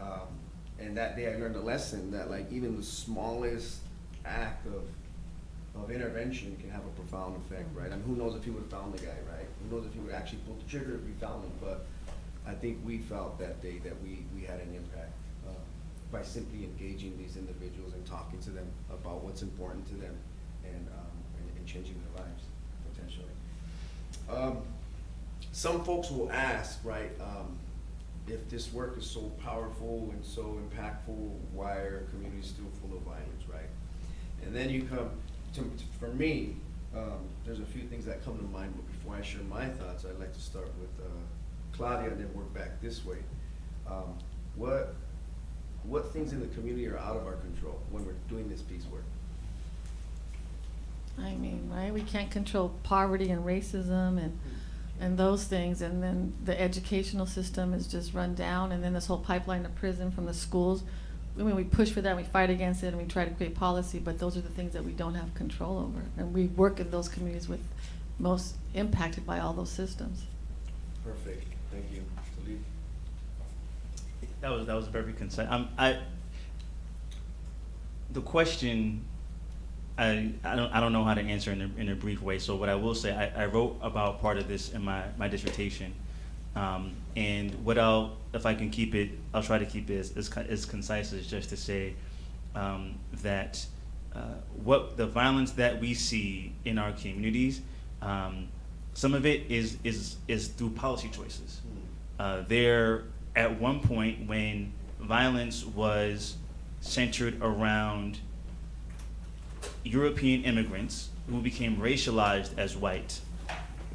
home. And that day I learned a lesson that like even the smallest act of intervention can have a profound effect, right? I mean, who knows if he would have found the guy, right? Who knows if he would actually pull the trigger if we found him? But I think we felt that day that we had an impact by simply engaging these individuals and talking to them about what's important to them and changing their lives, potentially. Some folks will ask, right, if this work is so powerful and so impactful, why are communities still full of violence, right? And then you come for me, there's a few things that come to mind, but before I share my thoughts, I'd like to start with Claudia and then work back this way. What things in the community are out of our control when we're doing this peace work? I mean, right, we can't control poverty and racism and those things, and then the educational system is just run down, and then this whole pipeline to prison from the schools. I mean, we push for that, we fight against it, and we try to create policy, but those are the things that we don't have control over. And we work in those communities with most impacted by all those systems. Perfect, thank you. Talib? That was very concise. The question, I don't know how to answer in a brief way. So what I will say, I wrote about part of this in my dissertation, and if I can keep it, I'll try to keep it as concise as just to say that what the violence that we see in our communities, some of it is through policy choices. There at one point when violence was centered around European immigrants who became racialized as white,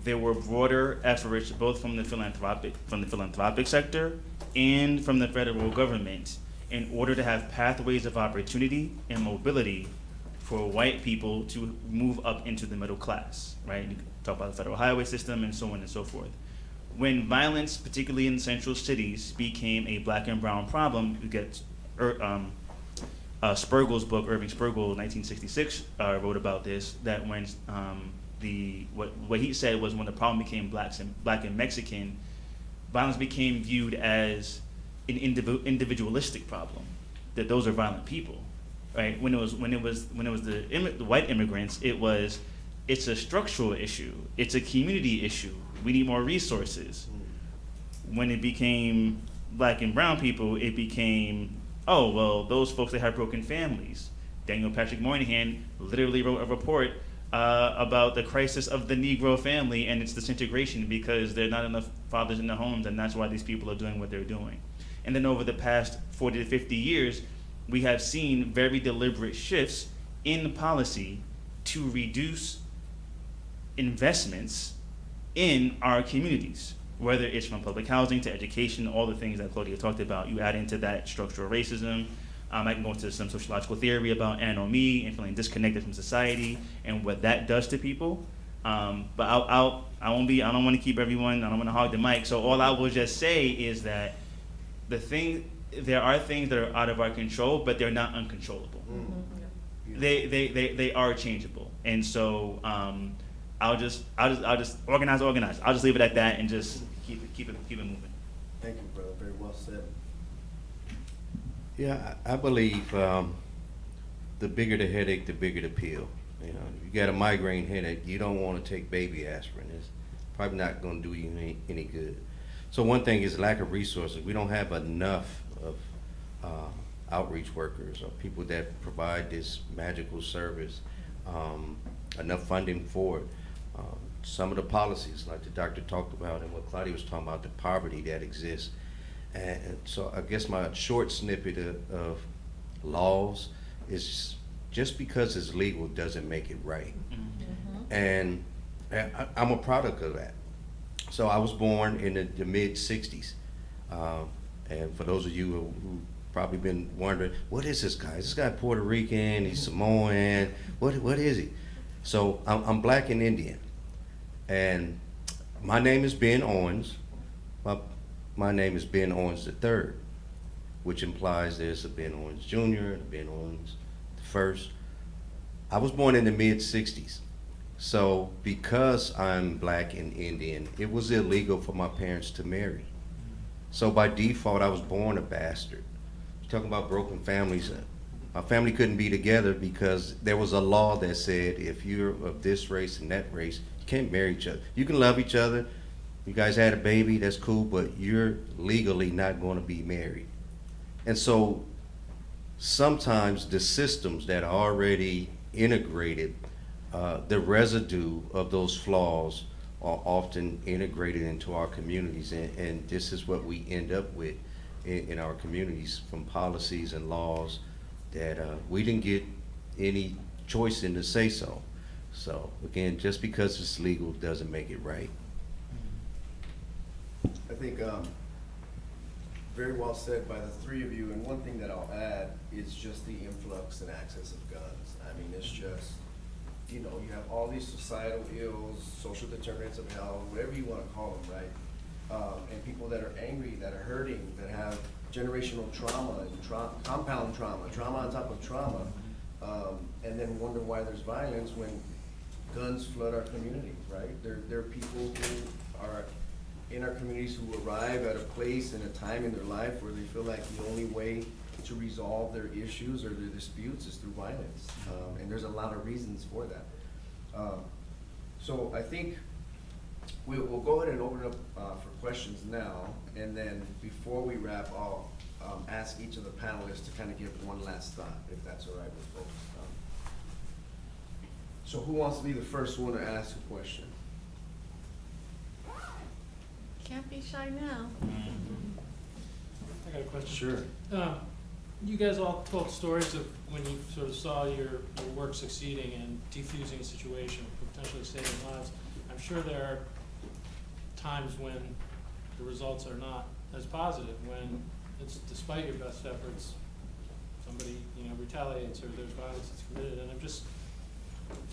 there were broader efforts both from the philanthropic sector and from the federal government in order to have pathways of opportunity and mobility for white people to move up into the middle class, right? You can talk about the federal highway system and so on and so forth. When violence, particularly in central cities, became a black and brown problem, you get Spergel's book, Irving Spergel, 1966, wrote about this, that when what he said was when the problem became black and Mexican, violence became viewed as an individualistic problem, that those are violent people, right? When it was the white immigrants, it's a structural issue, it's a community issue. We need more resources. When it became black and brown people, it became, oh, well, those folks that have broken families. Daniel Patrick Moynihan literally wrote a report about the crisis of the Negro family and its disintegration because there are not enough fathers in the homes, and that's why these people are doing what they're doing. And then over the past 40 to 50 years, we have seen very deliberate shifts in policy to reduce investments in our communities, whether it's from public housing to education, all the things that Claudia talked about. You add into that structural racism. I can go into some sociological theory about anomie and feeling disconnected from society and what that does to people. But I don't want to keep everyone, I don't want to hog the mic. So all I will just say is that there are things that are out of our control, but they're not uncontrollable. They are changeable. And so I'll just organize. I'll just leave it at that and just keep it moving. Thank you, brother. Very well said. Yeah, I believe the bigger the headache, the bigger the pill. You know, if you got a migraine headache, you don't want to take baby aspirin. It's probably not going to do you any good. So one thing is lack of resources. We don't have enough of outreach workers or people that provide this magical service, enough funding for it. Some of the policies, like the doctor talked about and what Claudia was talking about, the poverty that exists. And so I guess my short snippet of laws is just because it's legal doesn't make it right. And I'm a product of that. So I was born in the mid 60s. And for those of you who probably been wondering, what is this guy? Is this guy Puerto Rican? He's Samoan? What is he? So I'm black and Indian. And my name is Ben Owens. My name is Ben Owens III, which implies there's a Ben Owens Jr. and a Ben Owens I. I was born in the mid 60s. So because I'm black and Indian, it was illegal for my parents to marry. So by default, I was born a bastard. Talking about broken families, my family couldn't be together because there was a law that said if you're of this race and that race, you can't marry each other. You can love each other. You guys had a baby, that's cool, but you're legally not going to be married. And so sometimes the systems that are already integrated, the residue of those flaws are often integrated into our communities, and this is what we end up with in our communities from policies and laws that we didn't get any choice in to say so. So again, just because it's legal doesn't make it right. I think very well said by the three of you. And one thing that I'll add is just the influx and access of guns. I mean, it's just, you know, you have all these societal ills, social determinants of health, whatever you want to call them, right? And people that are angry, that are hurting, that have generational trauma and compound trauma on top of trauma, and then wonder why there's violence when guns flood our communities, right? There are people who are in our communities who arrive at a place and a time in their life where they feel like the only way to resolve their issues or their disputes is through violence. And there's a lot of reasons for that. So I think we'll go ahead and open it up for questions now. And then before we wrap, I'll ask each of the panelists to kind of give one last thought, if that's all right with folks. So who wants to be the first one to ask a question? Can't be shy now. I got a question. Sure. You guys all told stories of when you sort of saw your work succeeding and defusing a situation, potentially saving lives. I'm sure there are times when the results are not as positive, when it's despite your best efforts, somebody, you know, retaliates or there's violence that's committed. And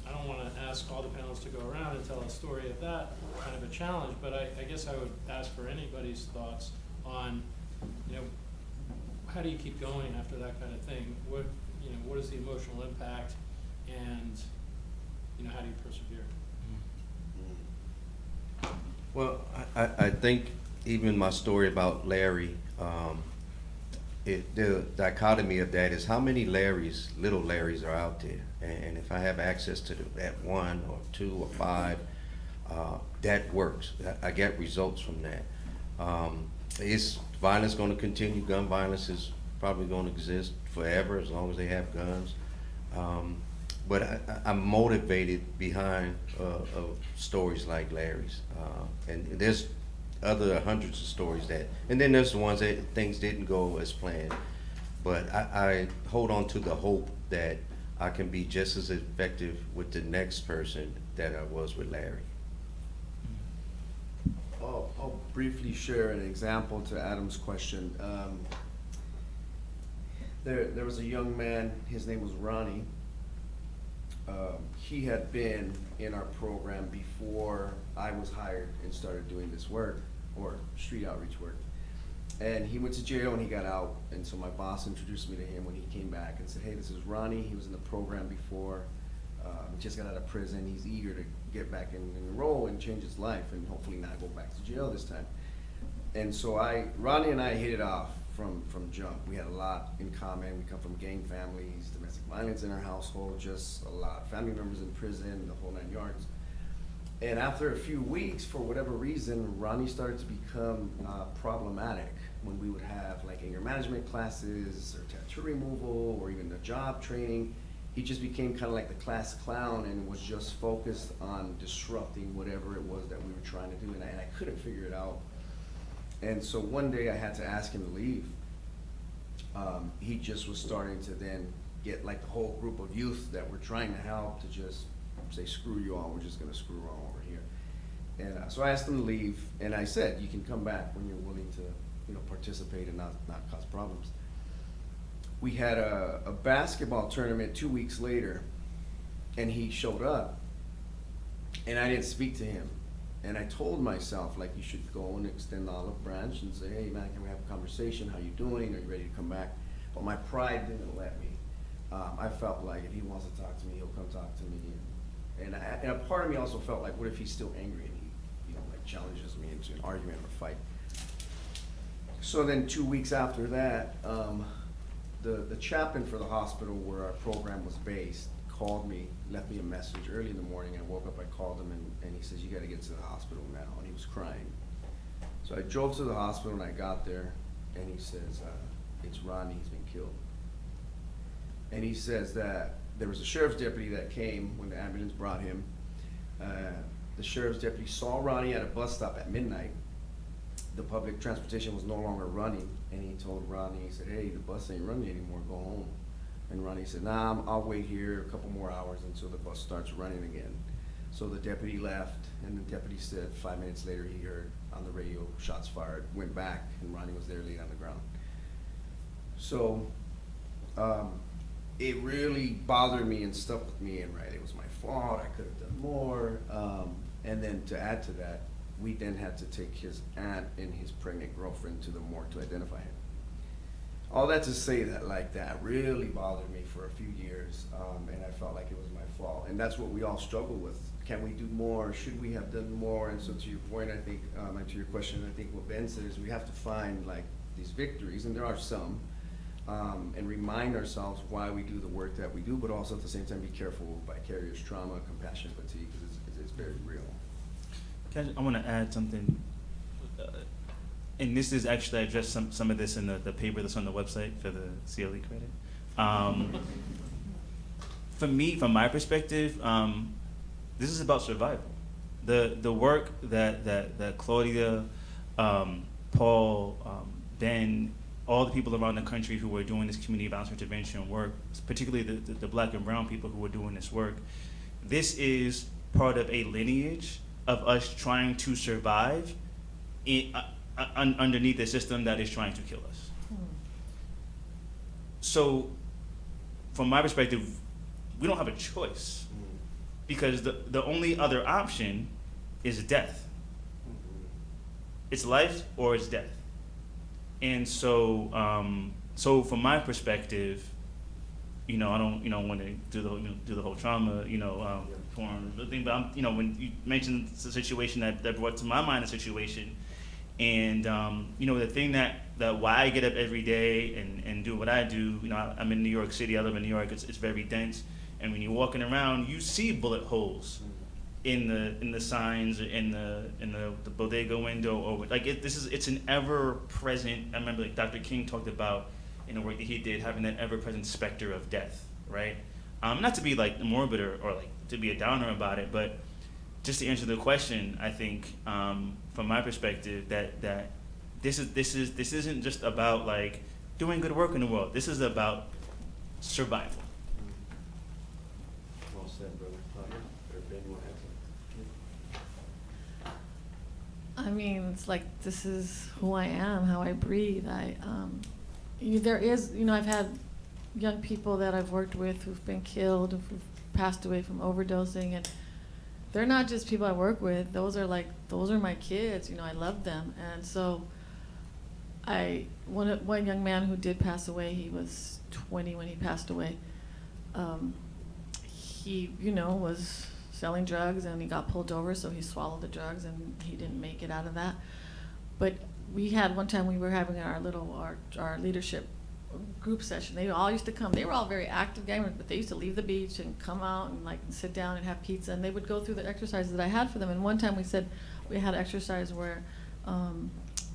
I don't want to ask all the panelists to go around and tell a story of that kind of a challenge, but I guess I would ask for anybody's thoughts on, you know, how do you keep going after that kind of thing? What is the emotional impact, and, you know, how do you persevere? Well, I think even my story about Larry, the dichotomy of that is how many Larrys, little Larrys are out there. And if I have access to that one or two or five, that works. I get results from that. Is violence going to continue? Gun violence is probably going to exist forever as long as they have guns. But I'm motivated behind stories like Larry's. And there's other hundreds of stories that, and then there's the ones that things didn't go as planned. But I hold on to the hope that I can be just as effective with the next person that I was with Larry. I'll briefly share an example to Adam's question. There was a young man, his name was Ronnie. He had been in our program before I was hired and started doing this work, or street outreach work. And he went to jail and he got out, and so my boss introduced me to him when he came back and said, hey, this is Ronnie. He was in the program before, just got out of prison. He's eager to get back and enroll and change his life and hopefully not go back to jail this time. And so Ronnie and I hit it off from jump. We had a lot in common. We come from gang families, domestic violence in our household, just a lot. Family members in prison, the whole 9 yards. And after a few weeks, for whatever reason, Ronnie started to become problematic when we would have like anger management classes or tattoo removal or even the job training. He just became kind of like the class clown and was just focused on disrupting whatever it was that we were trying to do, and I couldn't figure it out. And so one day I had to ask him to leave. He just was starting to then get like the whole group of youth that were trying to help to just say, screw you all, we're just gonna screw on over here. And so I asked him to leave, and I said, you can come back when you're willing to, you know, participate and not cause problems. We had a basketball tournament 2 weeks later, and he showed up, and I didn't speak to him. And I told myself, like, you should go and extend the olive branch and say, hey man, can we have a conversation? How you doing? Are you ready to come back? But my pride didn't let me. I felt like if he wants to talk to me, he'll come talk to me. And a part of me also felt like, what if he's still angry and he, you know, like challenges me into an argument or a fight? So then 2 weeks after that, the chaplain for the hospital where our program was based called me, left me a message early in the morning. I woke up, I called him, and he says, you gotta get to the hospital now, and he was crying. So I drove to the hospital, and I got there, and he says, it's Ronnie, he's been killed. And he says that there was a sheriff's deputy that came when the ambulance brought him. The sheriff's deputy saw Ronnie at a bus stop at midnight. The public transportation was no longer running, and he told Ronnie, he said, hey, the bus ain't running anymore, go home. And Ronnie said, nah, I'll wait here a couple more hours until the bus starts running again. So the deputy left, and the deputy said 5 minutes later he heard on the radio, shots fired, went back, and Ronnie was there laid on the ground. So it really bothered me and stuck with me, and right, it was my fault, I could have done more. And then to add to that, we then had to take his aunt and his pregnant girlfriend to the morgue to identify him. All that to say that, like, that really bothered me for a few years, and I felt like it was my fault. And that's what we all struggle with. Can we do more? Should we have done more? And so to your point, I think, and to your question, I think what Ben said is we have to find like these victories, and there are some, and remind ourselves why we do the work that we do, but also at the same time be careful with vicarious trauma, compassion, fatigue, because it's very real. I want to add something, and this is actually, I addressed some of this in the paper that's on the website for the CLE credit. For me, from my perspective, this is about survival. The work that Claudia, Paul, Ben, all the people around the country who are doing this community violence intervention work, particularly the black and brown people who are doing this work, this is part of a lineage of us trying to survive underneath a system that is trying to kill us. So, from my perspective, we don't have a choice, because the only other option is death. It's life or it's death. And so, so from my perspective, I don't want to do the whole trauma, porn thing, but when you mentioned the situation that brought to my mind a situation, and the thing that why I get up every day and do what I do, I'm in New York City, I live in New York, it's very dense, and when you're walking around, you see bullet holes in the signs, in the bodega window, or like it's an ever present. I remember like Dr. King talked about in the work that he did, having that ever present specter of death, right? Not to be like morbid or like to be a downer about it, but just to answer the question, I think from my perspective that this isn't just about like doing good work in the world. This is about survival. Well said, brother. Claudia, or Ben, you want to add something? I mean, it's like, this is who I am, how I breathe. I've had young people that I've worked with who've been killed, who've passed away from overdosing, and they're not just people I work with. Those are my kids. I love them. And so one young man who did pass away, he was 20 when he passed away. He, was selling drugs, and he got pulled over, so he swallowed the drugs, and he didn't make it out of that. But we had one time we were having our leadership group session. They all used to come. They were all very active gamers, but they used to leave the beach and come out and like sit down and have pizza, and they would go through the exercises that I had for them. And one time we said we had an exercise where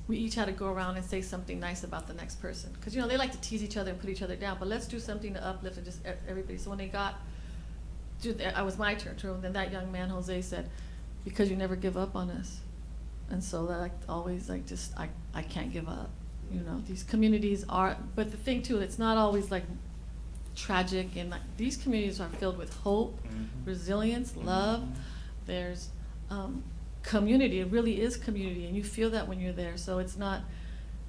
we each had to go around and say something nice about the next person, because they like to tease each other and put each other down, but let's do something to uplift and just everybody. So when they got to, I was my turn, then that young man Jose said, "Because you never give up on us." And so that always I can't give up. These communities are, but the thing too, it's not always like tragic, and these communities are filled with hope, resilience, love. There's community. It really is community, and you feel that when you're there. So it's not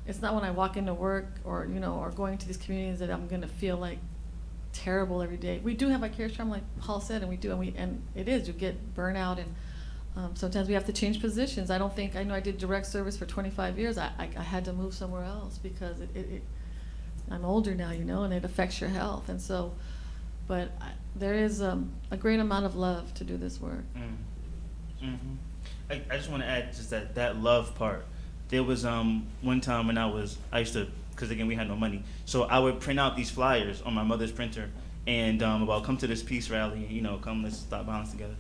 when I walk into work or or going to these communities that I'm gonna feel like terrible every day. We do have vicarious trauma, like Paul said, and it is, you get burnout, and sometimes we have to change positions. I know I did direct service for 25 years. I had to move somewhere else because I'm older now, and it affects your health. And so, but there is a great amount of love to do this work. I just want to add just that love part. There was one time when I used to, because again we had no money, so I would print out these flyers on my mother's printer, and about come to this peace rally, come, let's stop violence together.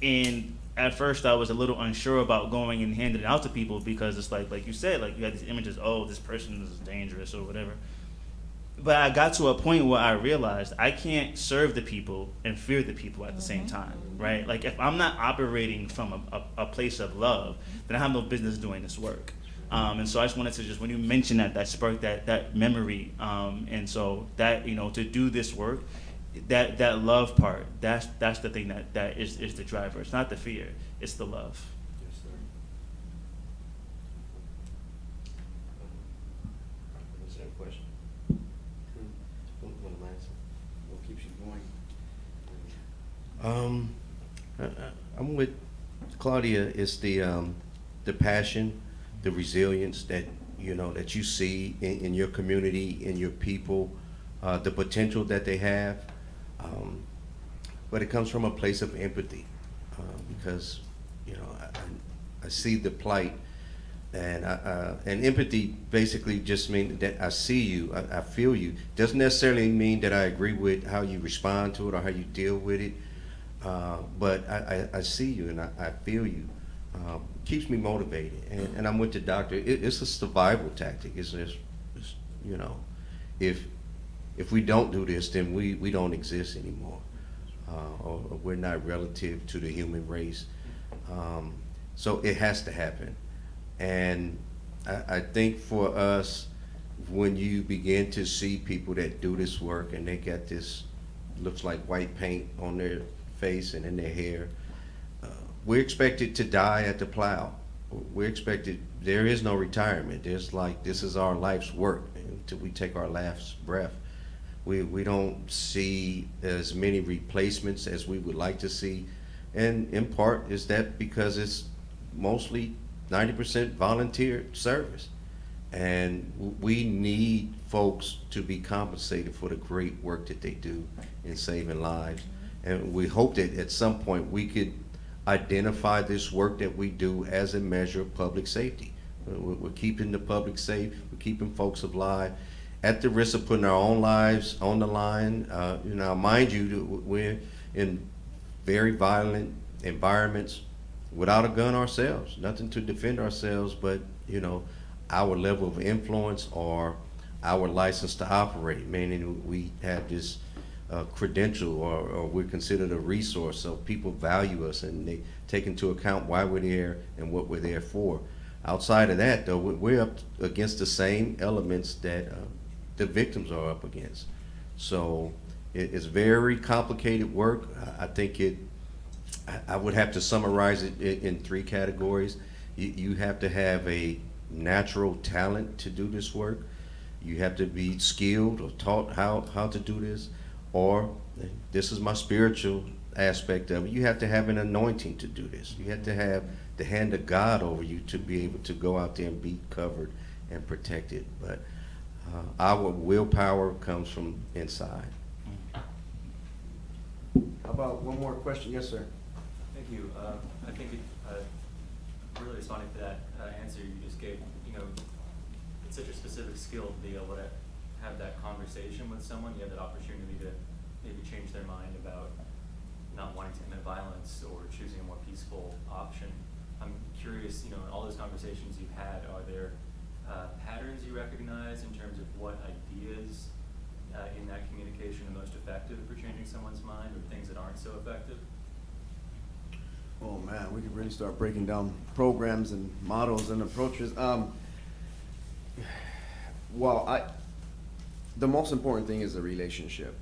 And at first I was a little unsure about going and handing it out to people, because it's like you said, like you had these images, oh, this person is dangerous or whatever. But I got to a point where I realized I can't serve the people and fear the people at the same time, right? Like if I'm not operating from a place of love, then I have no business doing this work. And so I just wanted to when you mentioned that sparked that memory. And so that, to do this work, that love part, that's the thing that is the driver. It's not the fear, it's the love. Yes, sir. Is there a question? What keeps you going? I'm with Claudia. It's the passion, the resilience that that you see in your community, in your people, the potential that they have. But it comes from a place of empathy, because I see the plight, and empathy basically just means that I see you, I feel you. Doesn't necessarily mean that I agree with how you respond to it or how you deal with it, but I see you and I feel you. Keeps me motivated, and I'm with the doctor. It's a survival tactic. It's just, if we don't do this, then we don't exist anymore, or we're not relative to the human race. So it has to happen. And I think for us, when you begin to see people that do this work and they got this, looks like white paint on their face and in their hair, we're expected to die at the plow. We're expected, there is no retirement. There's this is our life's work until we take our last breath. We don't see as many replacements as we would like to see. And in part is that because it's mostly 90% volunteer service. And we need folks to be compensated for the great work that they do in saving lives. And we hope that at some point we could identify this work that we do as a measure of public safety. We're keeping the public safe, we're keeping folks alive, at the risk of putting our own lives on the line. Mind you, we're in very violent environments without a gun ourselves, nothing to defend ourselves, but our level of influence or our license to operate, meaning we have this credential or we're considered a resource, so people value us and they take into account why we're there and what we're there for. Outside of that, though, we're up against the same elements that the victims are up against. So it's very complicated work. I think I would have to summarize it in 3 categories. You have to have a natural talent to do this work. You have to be skilled or taught how to do this. Or, this is my spiritual aspect of it, you have to have an anointing to do this. You have to have the hand of God over you to be able to go out there and be covered and protected. But our willpower comes from inside. How about one more question? Yes, sir. Thank you. I think really responding to that answer you just gave, you know, it's such a specific skill to be able to have that conversation with someone. You have that opportunity to maybe change their mind about not wanting to commit violence or choosing a more peaceful option. I'm curious, you know, in all those conversations you've had, are there patterns you recognize in terms of what ideas in that communication are most effective for changing someone's mind, or things that aren't so effective? Oh man, we could really start breaking down programs and models and approaches. The most important thing is the relationship.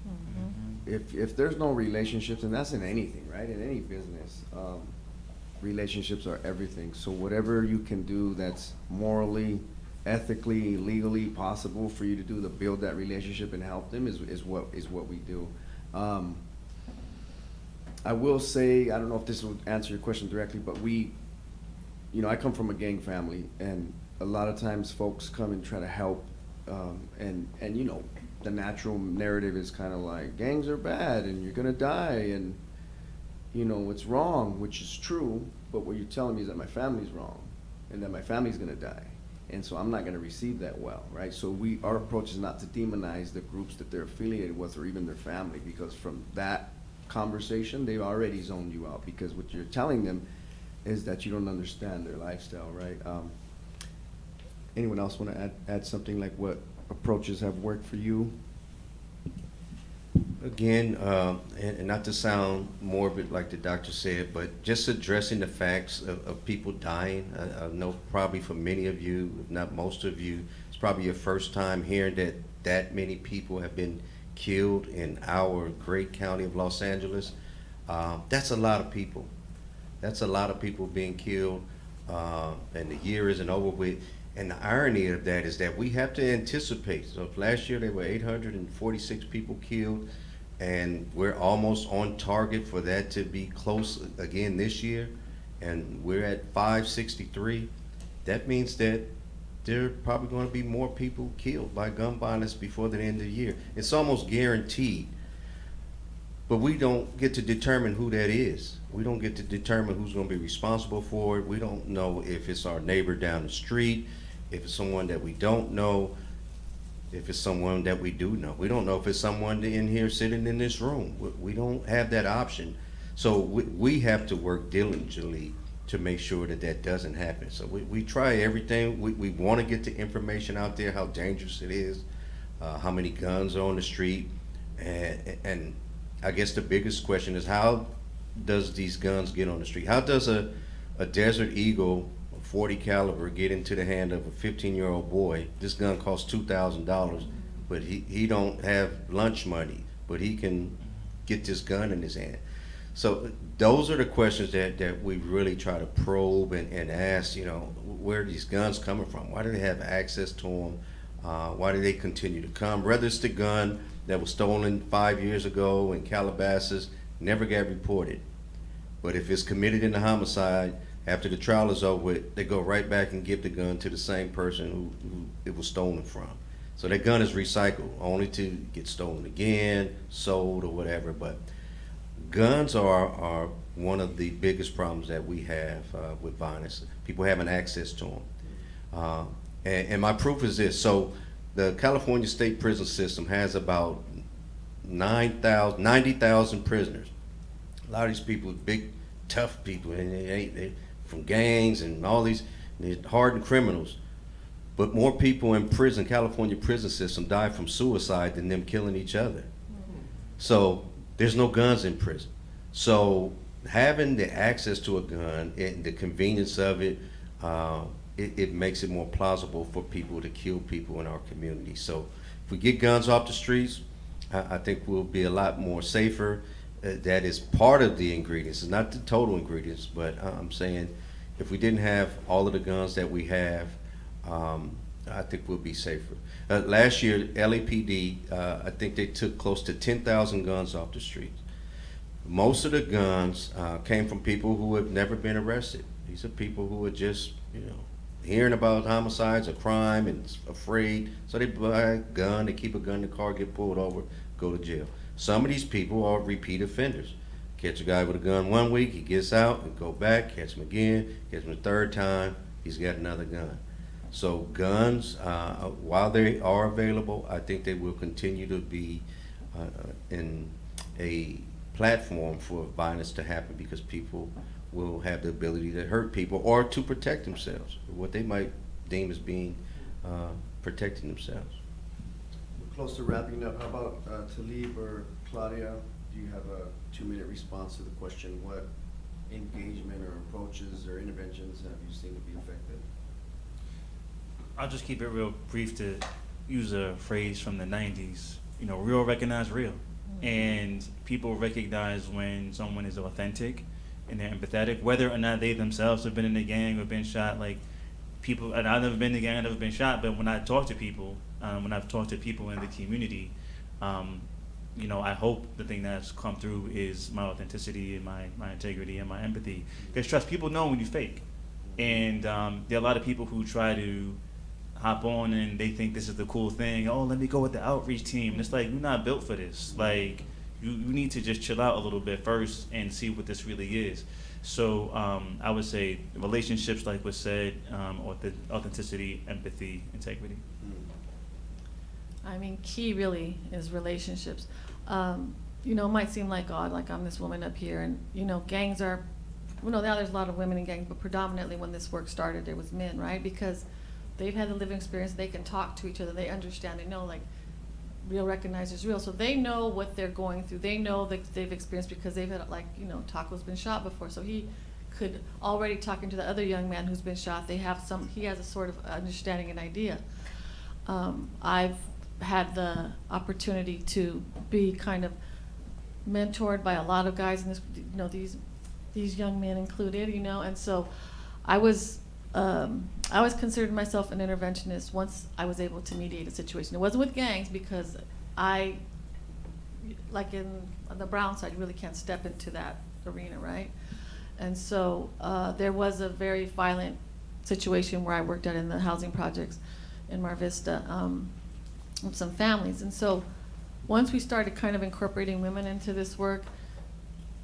If there's no relationships, and that's in anything, right? In any business, relationships are everything. So whatever you can do that's morally, ethically, legally possible for you to do to build that relationship and help them is what we do. I will say, I don't know if this will answer your question directly, but I come from a gang family, and a lot of times folks come and try to help, and the natural narrative is kind of like, gangs are bad, and you're gonna die, and it's wrong, which is true, but what you're telling me is that my family's wrong, and that my family's gonna die, and so I'm not gonna receive that well, right? So our approach is not to demonize the groups that they're affiliated with, or even their family, because from that conversation, they've already zoned you out, because what you're telling them is that you don't understand their lifestyle, right? Anyone else want to add something, like what approaches have worked for you? Again, and not to sound morbid like the doctor said, but just addressing the facts of people dying. I know probably for many of you, if not most of you, it's probably your first time hearing that many people have been killed in our great county of Los Angeles. That's a lot of people. That's a lot of people being killed, and the year isn't over with. And the irony of that is that we have to anticipate. So last year there were 846 people killed, and we're almost on target for that to be close again this year, and we're at 563. That means that there are probably going to be more people killed by gun violence before the end of the year. It's almost guaranteed. But we don't get to determine who that is. We don't get to determine who's going to be responsible for it. We don't know if it's our neighbor down the street, if it's someone that we don't know, if it's someone that we do know. We don't know if it's someone in here sitting in this room. We don't have that option. So we have to work diligently to make sure that that doesn't happen. So we try everything. We want to get the information out there, how dangerous it is, how many guns are on the street, and I guess the biggest question is, how does these guns get on the street? How does a Desert Eagle 40 caliber get into the hand of a 15-year-old boy? This gun costs $2,000, but he don't have lunch money, but he can get this gun in his hand. So those are the questions that we really try to probe and ask, where are these guns coming from? Why do they have access to them? Why do they continue to come? Whether it's the gun that was stolen 5 years ago in Calabasas, never got reported. But if it's committed in a homicide, after the trial is over with, they go right back and give the gun to the same person who it was stolen from. So that gun is recycled, only to get stolen again, sold, or whatever. But guns are one of the biggest problems that we have with violence. People having access to them. And my proof is this. So the California state prison system has about 90,000 prisoners. A lot of these people are big, tough people, and they from gangs and all these hardened criminals. But more people in prison, California prison system, die from suicide than them killing each other. So there's no guns in prison. So having the access to a gun and the convenience of it, it makes it more plausible for people to kill people in our community. So if we get guns off the streets, I think we'll be a lot more safer. That is part of the ingredients. It's not the total ingredients, but I'm saying if we didn't have all of the guns that we have, I think we'll be safer. Last year, LAPD, I think they took close to 10,000 guns off the streets. Most of the guns came from people who have never been arrested. These are people who are just, hearing about homicides or crime and afraid. So they buy a gun, they keep a gun in the car, get pulled over, go to jail. Some of these people are repeat offenders. Catch a guy with a gun 1 week, he gets out and go back, catch him again, catch him a third time, he's got another gun. So guns, while they are available, I think they will continue to be in a platform for violence to happen, because people will have the ability to hurt people or to protect themselves, what they might deem as being protecting themselves. We're close to wrapping up. How about Talib or Claudia? Do you have a 2-minute response to the question? What engagement or approaches or interventions have you seen to be effective? I'll just keep it real brief to use a phrase from the 90s. Real recognize real. And people recognize when someone is authentic and they're empathetic, whether or not they themselves have been in a gang or been shot. Like people, and I've never been in a gang, I've never been shot, but when I talk to people, when I've talked to people in the community, I hope the thing that's come through is my authenticity and my integrity and my empathy. Because trust, people know when you fake. And there are a lot of people who try to hop on and they think this is the cool thing. Oh, let me go with the outreach team. And it's like, you're not built for this. Like, you need to just chill out a little bit first and see what this really is. So I would say relationships, like was said, authenticity, empathy, integrity. I mean, key really is relationships. It might seem like odd, like I'm this woman up here, and gangs are, now there's a lot of women in gangs, but predominantly when this work started, there was men, right? Because they've had the living experience, they can talk to each other, they understand, they know, like, real recognizes real, so they know what they're going through. They know that they've experienced, because they've had, like, Taco's been shot before, so he could already, talking to the other young man who's been shot, he has a sort of understanding and idea. I've had the opportunity to be kind of mentored by a lot of guys in this, these young men included, and so I was considered myself an interventionist once I was able to mediate a situation. It wasn't with gangs, because like in the Brown side, you really can't step into that arena, right? And so there was a very violent situation where I worked out in the housing projects in Mar Vista with some families. And so once we started kind of incorporating women into this work,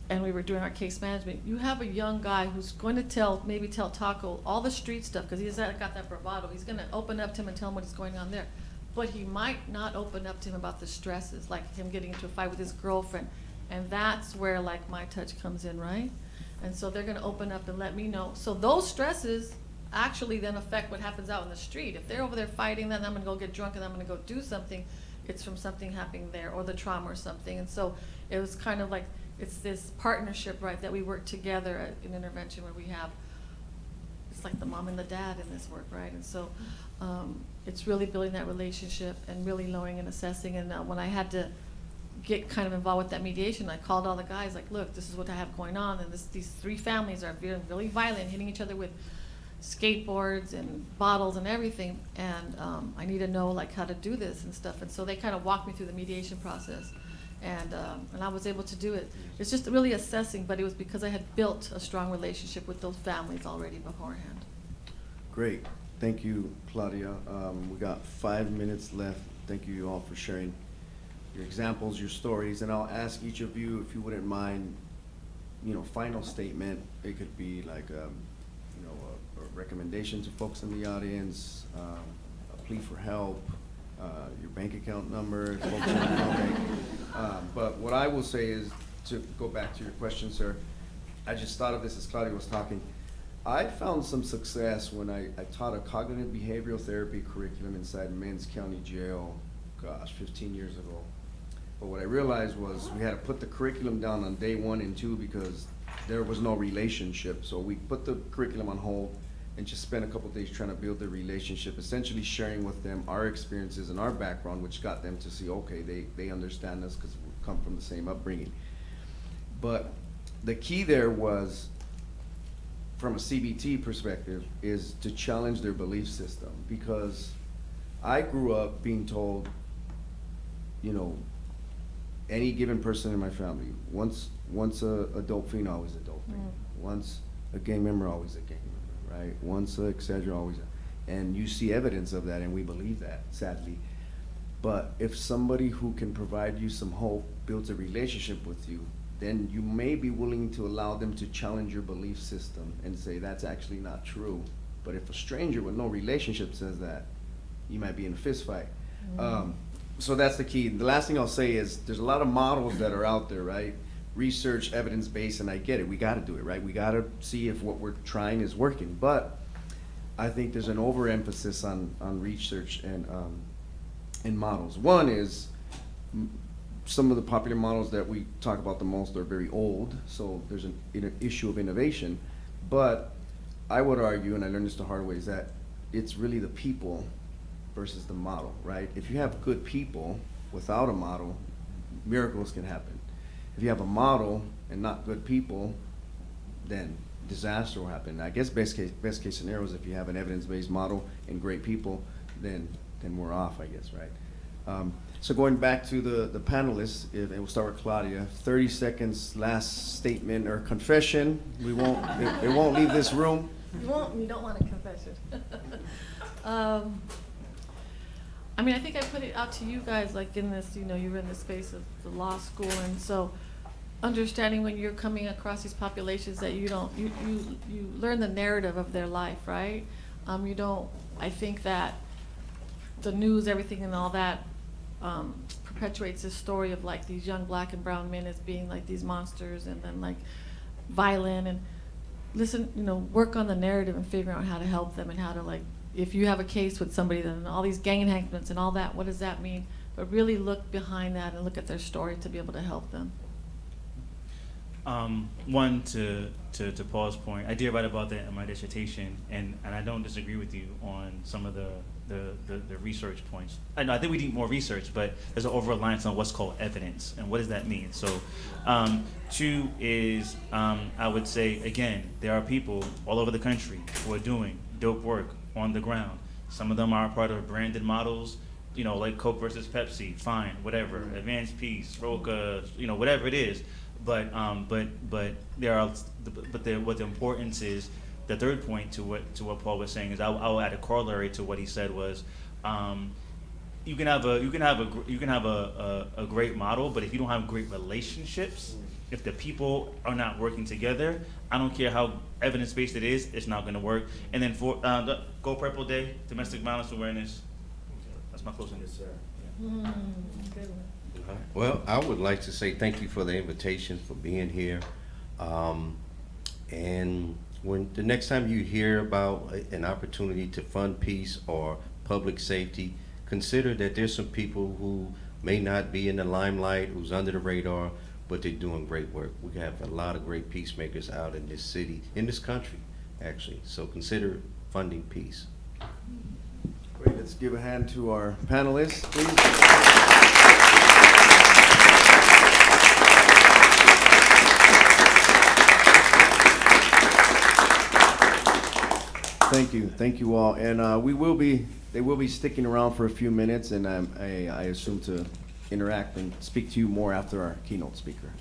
and we were doing our case management, you have a young guy who's going to maybe tell Taco all the street stuff, because he's got that bravado. He's going to open up to him and tell him what is going on there. But he might not open up to him about the stresses, like him getting into a fight with his girlfriend. And that's where, like, my touch comes in, right? And so they're going to open up and let me know. So those stresses actually then affect what happens out in the street. If they're over there fighting, then I'm going to go get drunk and I'm going to go do something. It's from something happening there, or the trauma or something. And so it was kind of like, it's this partnership, right, that we work together at an intervention where we have, it's like the mom and the dad in this work, right? And so it's really building that relationship and really knowing and assessing. And when I had to get kind of involved with that mediation, I called all the guys, like, look, this is what I have going on, and these 3 families are being really violent, hitting each other with skateboards and bottles and everything, and I need to know, like, how to do this and stuff. And so they kind of walked me through the mediation process. And I was able to do it. It's just really assessing, but it was because I had built a strong relationship with those families already beforehand. Great. Thank you, Claudia. We got 5 minutes left. Thank you all for sharing your examples, your stories, and I'll ask each of you, if you wouldn't mind, final statement. It could be like, a recommendation to folks in the audience, a plea for help, your bank account number, folks in the but what I will say is, to go back to your question, sir, I just thought of this as Claudia was talking. I found some success when I taught a cognitive behavioral therapy curriculum inside Men's County Jail, 15 years ago. But what I realized was we had to put the curriculum down on day 1 and 2 because there was no relationship. So we put the curriculum on hold and just spent a couple days trying to build the relationship, essentially sharing with them our experiences and our background, which got them to see, okay, they understand us because we come from the same upbringing. But the key there was, from a CBT perspective, is to challenge their belief system, because I grew up being told, any given person in my family, once a dope fiend, always a dope fiend. Once a gang member, always a gang member, right? Once a et cetera, always and you see evidence of that, and we believe that, sadly. But if somebody who can provide you some hope builds a relationship with you, then you may be willing to allow them to challenge your belief system and say that's actually not true. But if a stranger with no relationship says that, you might be in a fist fight. So that's the key. The last thing I'll say is there's a lot of models that are out there, right? Research, evidence-based, and I get it. We got to do it, right? We got to see if what we're trying is working. But I think there's an overemphasis on research and models. One is some of the popular models that we talk about the most are very old, so there's an issue of innovation. But I would argue, and I learned this the hard way, is that it's really the people versus the model, right? If you have good people without a model, miracles can happen. If you have a model and not good people, then disaster will happen. I guess best case scenario is if you have an evidence-based model and great people, then we're off, I guess, right? So going back to the panelists, and we'll start with Claudia. 30 seconds, last statement or confession. We won't. It won't leave this room. You don't want a confession. I mean, I think I put it out to you guys, like in this, you know, you're in the space of the law school, and so understanding when you're coming across these populations that you learn the narrative of their life, right? I think that the news, everything and all that perpetuates this story of like these young black and brown men as being like these monsters and then like violent, and listen, you know, work on the narrative and figure out how to help them and how to, like, if you have a case with somebody, then all these gang enhancements and all that, what does that mean? But really look behind that and look at their story to be able to help them. One, to Paul's point, I did write about that in my dissertation, and I don't disagree with you on some of the research points. I think we need more research, but there's an over-reliance on what's called evidence, and what does that mean? So, two is, I would say, again, there are people all over the country who are doing dope work on the ground. Some of them are part of branded models, you know, like Coke versus Pepsi, fine, whatever, Advanced Peace, Roca, you know, whatever it is. But what the importance is, the third point to what Paul was saying is, I'll add a corollary to what he said was, you can have a great model, but if you don't have great relationships, if the people are not working together, I don't care how evidence-based it is, it's not going to work. And then for Go Purple Day, domestic violence awareness. That's my closing. Yes, sir. Yeah. Good one. Well, I would like to say thank you for the invitation, for being here. And when the next time you hear about an opportunity to fund peace or public safety, consider that there's some people who may not be in the limelight, who's under the radar, but they're doing great work. We have a lot of great peacemakers out in this city, in this country, actually. So consider funding peace. Great, let's give a hand to our panelists, please. Thank you all, and they will be sticking around for a few minutes, and I assume to interact and speak to you more after our keynote speaker.